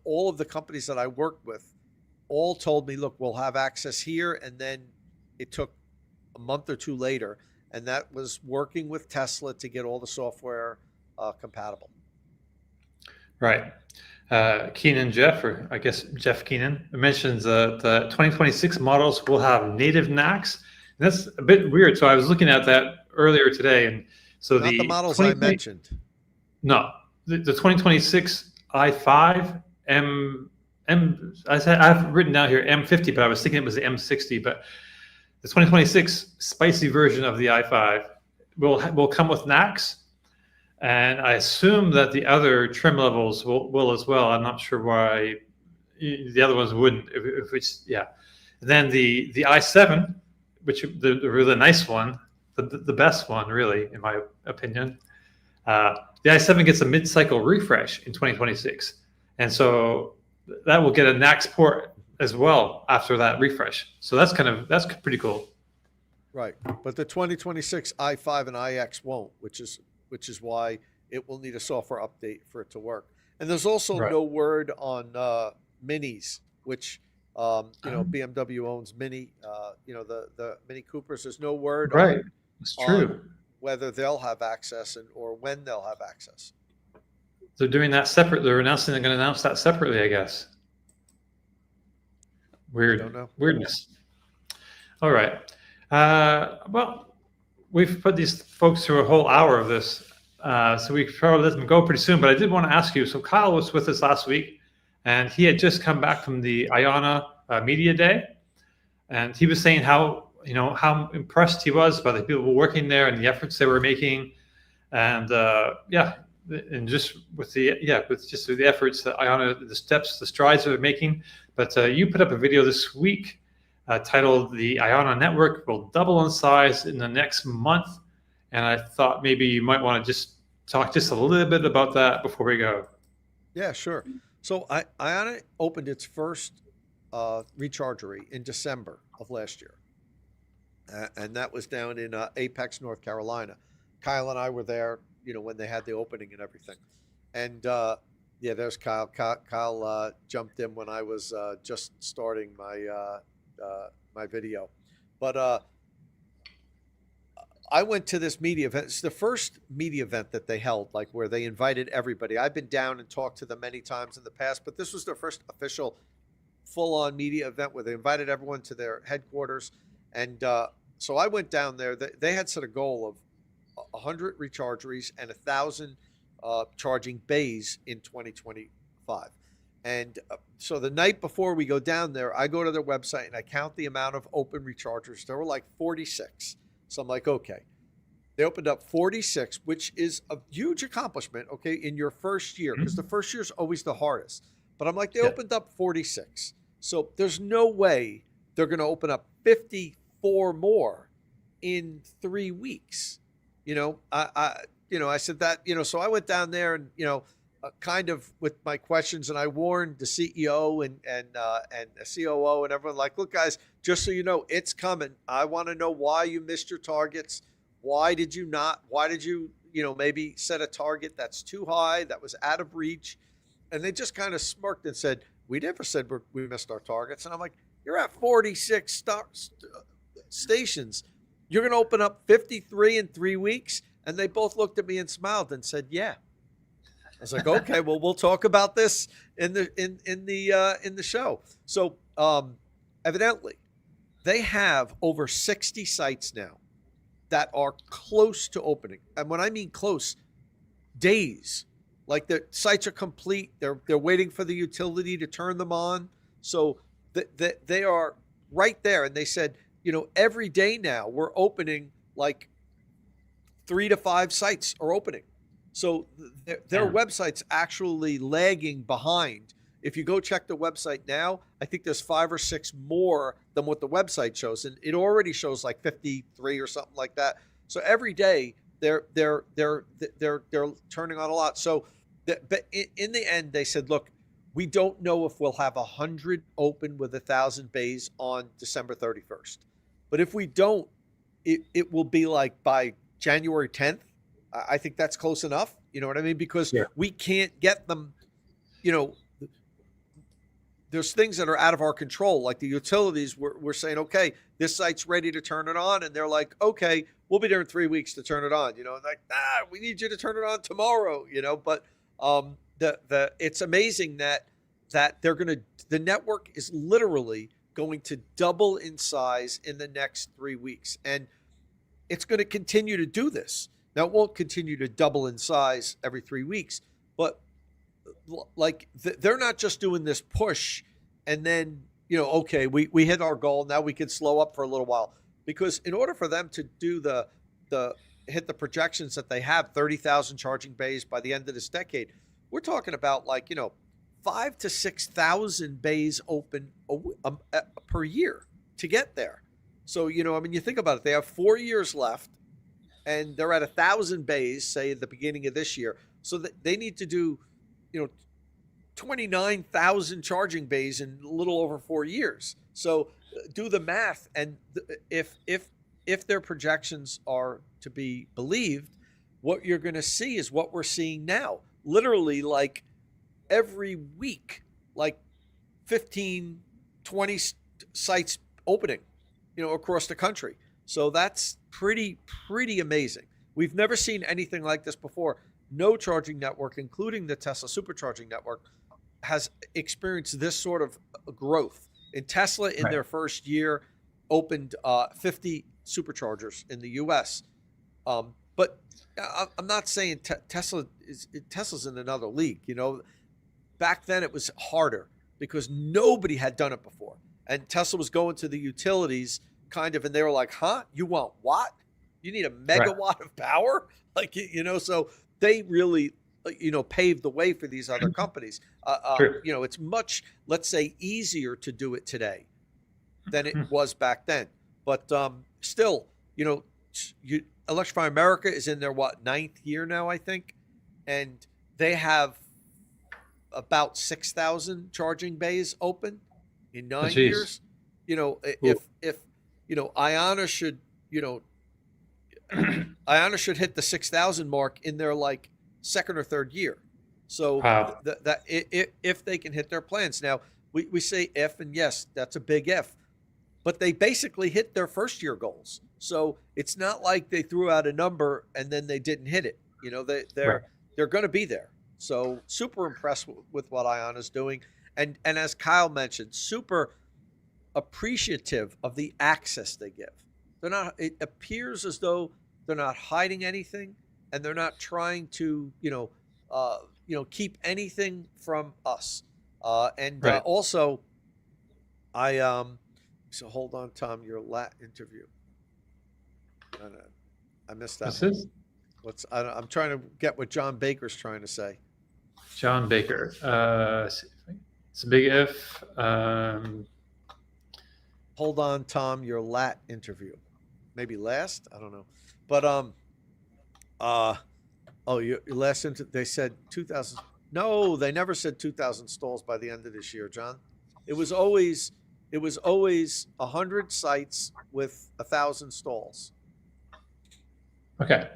all of the companies that I worked with all told me, look, we'll have access here. And then it took a month or two later, and that was working with Tesla to get all the software compatible. Right. Keenan Jeff, or I guess Jeff Keenan, mentions the 2026 models will have native NACs. And that's a bit weird. So I was looking at that earlier today, and so Not the models I mentioned. No, the 2026 i5 I've written down here M50, but I was thinking it was the M60. But the 2026 spicy version of the i5 will come with NACs. And I assume that the other trim levels will as well. I'm not sure why the other ones wouldn't. If it's, yeah. And then the i7, which the really nice one, the best one, really, in my opinion. The i7 gets a mid-cycle refresh in 2026, and so that will get a NACS port as well after that refresh. So that's pretty cool. Right, but the 2026 i5 and iX won't, which is why it will need a software update for it to work. And there's also no word on Minis, which BMW owns Mini. The Mini Coopers. There's no word on whether they'll have access or when they'll have access. They're doing that separate. They're going to announce that separately, I guess. Weird. I don't know. Weirdness. All right. Well, we've put these folks through a whole hour of this, so we probably let them go pretty soon. But I did want to ask you. So Kyle was with us last week, and he had just come back from the Ionana Media Day, and he was saying how impressed he was by the people working there and the efforts they were making, and and just with the efforts that Ionana, the steps, the strides they're making. But you put up a video this week titled "The Ionana Network Will Double in Size in the Next Month," and I thought maybe you might want to just talk just a little bit about that before we go. Yeah, sure. So Ionana opened its first rechargery in December of last year, and that was down in Apex, North Carolina. Kyle and I were there, when they had the opening and everything. And there's Kyle. Kyle jumped in when I was just starting my video. But I went to this media event. It's the first media event that they held, like where they invited everybody. I've been down and talked to them many times in the past, but this was their first official full-on media event where they invited everyone to their headquarters. And so I went down there. They had set a goal of 100 rechargeries and 1,000 charging bays in 2025. And so the night before we go down there, I go to their website and I count the amount of open rechargers. There were like 46. So I'm like, okay. They opened up 46, which is a huge accomplishment, okay, in your first year, because the first year is always the hardest. But I'm like, they opened up 46. So there's no way they're going to open up 54 more in 3 weeks. I said that, so I went down there and, kind of with my questions, and I warned the CEO and the COO and everyone, like, look, guys, just so you know, it's coming. I want to know why you missed your targets. Why did you not? Why did you, maybe set a target that's too high, that was out of reach? And they just kind of smirked and said, we never said we missed our targets. And I'm like, you're at 46 stations. You're going to open up 53 in 3 weeks? And they both looked at me and smiled and said, yeah. I was like, okay, well, we'll talk about this in the show. So evidently, they have over 60 sites now that are close to opening. And when I mean close, days. Like the sites are complete. They're waiting for the utility to turn them on. So they are right there. And they said, every day now we're opening like 3 to 5 sites are opening. So their website's actually lagging behind. If you go check the website now, I think there's 5 or 6 more than what the website shows, and it already shows like 53 or something like that. So every day they're turning on a lot. So, but in the end, they said, look, we don't know if we'll have 100 open with 1,000 bays on December 31st. But if we don't, it will be like by January 10th. I think that's close enough. You know what I mean? Because we can't get them, there's things that are out of our control, like the utilities. We're saying, okay, this site's ready to turn it on, and they're like, okay, we'll be there in 3 weeks to turn it on. Like, we need you to turn it on tomorrow. But it's amazing that the network is literally going to double in size in the next 3 weeks, and it's going to continue to do this. Now, it won't continue to double in size every 3 weeks, but like they're not just doing this push and then, okay, we hit our goal. Now we can slow up for a little while, because in order for them to do hit the projections that they have, 30,000 charging bays by the end of this decade, we're talking about 5,000 to 6,000 bays open per year to get there. So, you think about it, they have 4 years left and they're at 1,000 bays, say at the beginning of this year. So that they need to do, 29,000 charging bays in a little over 4 years. So do the math. And if their projections are to be believed, what you're going to see is what we're seeing now. Literally, like every week, like 15, 20 sites opening, across the country. So that's pretty amazing. We've never seen anything like this before. No charging network, including the Tesla Supercharging network, has experienced this sort of growth. In Tesla, in their first year, opened 50 superchargers in the US. But I'm not saying Tesla's in another league. Back then it was harder because nobody had done it before. And Tesla was going to the utilities kind of, and they were like, huh? You want what? You need a megawatt of power? So they really, paved the way for these other companies. It's much, let's say, easier to do it today than it was back then. But still, Electrify America is in their, 9th year now, I think. And they have about 6,000 charging bays open in 9 years. If Ionana should, Ionana should hit the 6,000 mark in their second or third year. So that if they can hit their plans. Now we say if, and yes, that's a big if, but they basically hit their first year goals. So it's not like they threw out a number and then they didn't hit it. They're going to be there. So super impressed with what Ionana's doing. And as Kyle mentioned, super appreciative of the access they give. It appears as though they're not hiding anything, and they're not trying to, keep anything from us. Also, so hold on, Tom, your lat interview. I missed that. I'm trying to get what John Baker's trying to say. John Baker. It's a big if. Hold on, Tom, your lat interview. Maybe last? I don't know. But your last they said 2,000. No, they never said 2,000 stalls by the end of this year, John. It was always 100 sites with 1,000 stalls. Okay.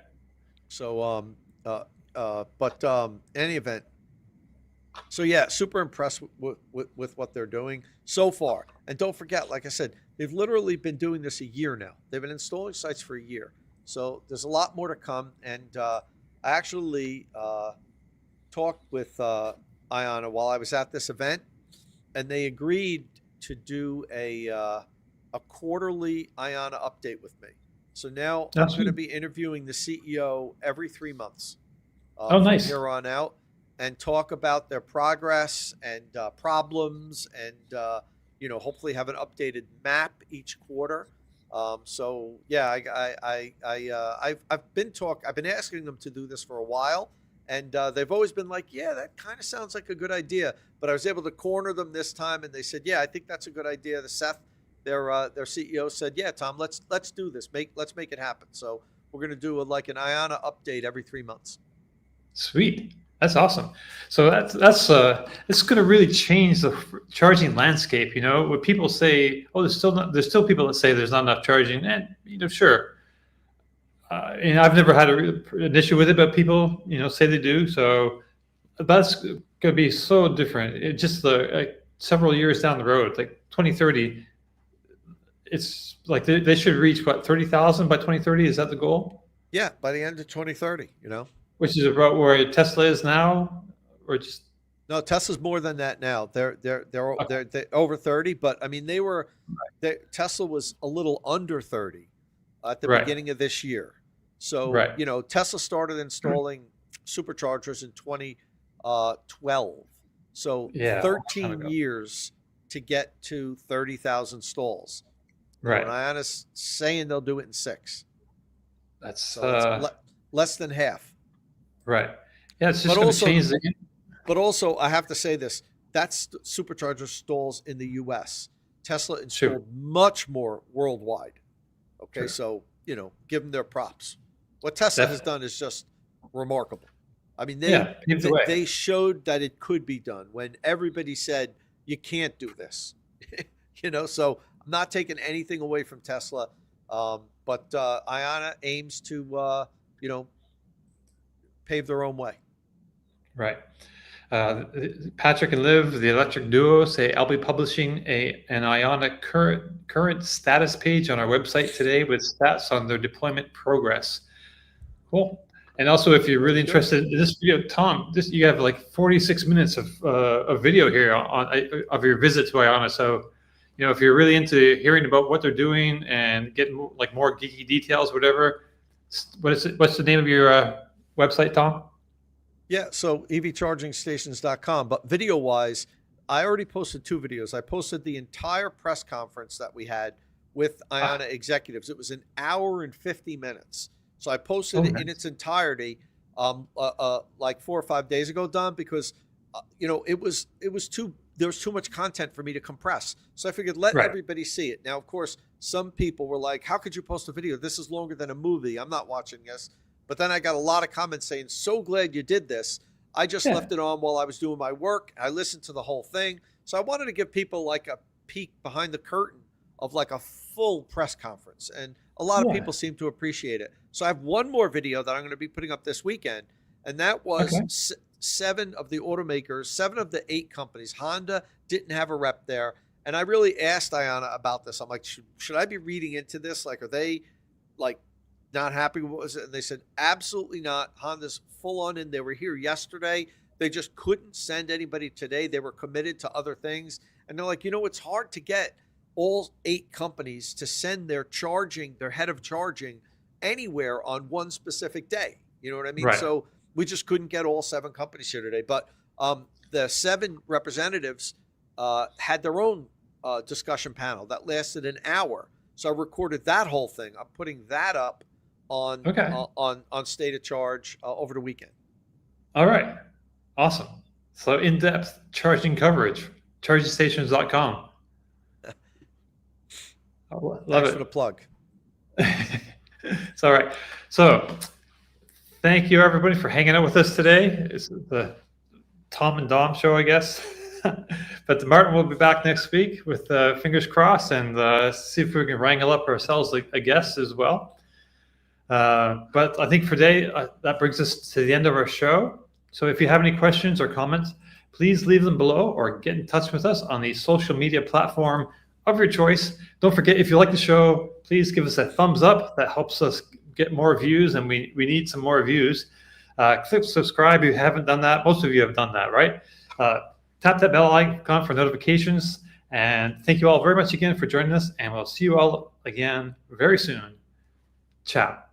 So any event. So yeah, super impressed with what they're doing so far. And don't forget, like I said, they've literally been doing this a year now. They've been installing sites for a year. So there's a lot more to come. And I actually talked with Ionana while I was at this event, and they agreed to do a quarterly Ionana update with me. So now I'm going to be interviewing the CEO every 3 months. Nice. From here on out, and talk about their progress and problems, and hopefully have an updated map each quarter. So yeah, I've been asking them to do this for a while, and they've always been like, yeah, that kind of sounds like a good idea. But I was able to corner them this time, and they said, yeah, I think that's a good idea. The Seth, their CEO, said, yeah, Tom, let's do this. Let's make it happen. So we're going to do an Ionana update every 3 months. Sweet. That's awesome. So it's going to really change the charging landscape. When people say, "Oh, there's still people that say there's not enough charging," and sure. I've never had an issue with it, but people say they do. So that's going to be so different. It just several years down the road, like 2030, it's like they should reach what, 30,000 by 2030? Is that the goal? Yeah, by the end of 2030, Which is about where Tesla is now, or just No, Tesla's more than that now. They're okay. they're over 30, but I mean Tesla was a little under 30 at the Right, beginning of this year. So, right, Tesla started installing superchargers in 2012. So yeah, a long time 13 ago. years to get to 30,000 stalls. Right, And Ionana's saying they'll do it in 6. that's So that's less than half. right. Yeah, it's But just going to also change the. But also, I have to say this: that's supercharger stalls in the U.S. Tesla True, installed much more worldwide. Okay, true, so give them their props. What Tesla has definitely. done is just remarkable. I mean, Yeah, paved the way. they showed that it could be done when everybody said you can't do this. So I'm not taking anything away from Tesla, but Ionana aims to pave their own way. Right. Patrick and Liv, the electric duo, say I'll be publishing an Ionana current status page on our website today with stats on their deployment progress. Cool. And also, if you're really Very good. interested in this video, Tom, you have like 46 minutes of video here of your visit to Ionana. So, if you're really into hearing about what they're doing and getting like more geeky details, whatever, what's the name of your website, Tom? Yeah, so evchargingstations.com. But video wise, I already posted 2 videos. I posted the entire press conference that we had with Ah, Ionana executives. It was an hour and 50 minutes. So I posted oh, it in nice. its entirety like 4 or 5 days ago, Don, because there was too much content for me to compress. So I figured let Right. everybody see it. Now, of course, some people were like, how could you post a video? This is longer than a movie. I'm not watching this. But then I got a lot of comments saying, so glad you did this. I just Yeah. left it on while I was doing my work. I listened to the whole thing. So I wanted to give people like a peek behind the curtain of like a full press conference. And a lot of Yeah. people seem to appreciate it. So I have one more video that I'm going to be putting up this weekend. And that was Okay. 7 of the automakers, 7 of the 8 companies. Honda didn't have a rep there. And I really asked Ionana about this. I'm like, should I be reading into this? Like, are they like not happy with what was it? And they said, absolutely not. Honda's full on in. They were here yesterday. They just couldn't send anybody today. They were committed to other things. And they're like, it's hard to get all 8 companies to send their head of charging anywhere on one specific day. You know what I mean? Right. So we just couldn't get all 7 companies here today. But the 7 representatives had their own discussion panel that lasted an hour. So I recorded that whole thing. I'm putting that up on Okay. on State of Charge over the weekend. All right. Awesome. So in-depth charging coverage, chargingstations.com. Love Thanks it. for the plug. It's all right. So thank you everybody for hanging out with us today. It's the Tom and Dom show, I guess. But Martin will be back next week with fingers crossed and see if we can wrangle up ourselves a guest as well. But I think for today, that brings us to the end of our show. So if you have any questions or comments, please leave them below or get in touch with us on the social media platform of your choice. Don't forget, if you like the show, please give us a thumbs up. That helps us get more views, and we need some more views. Click subscribe if you haven't done that. Most of you have done that, right? Tap that bell icon for notifications. And thank you all very much again for joining us, and we'll see you all again very soon. Ciao.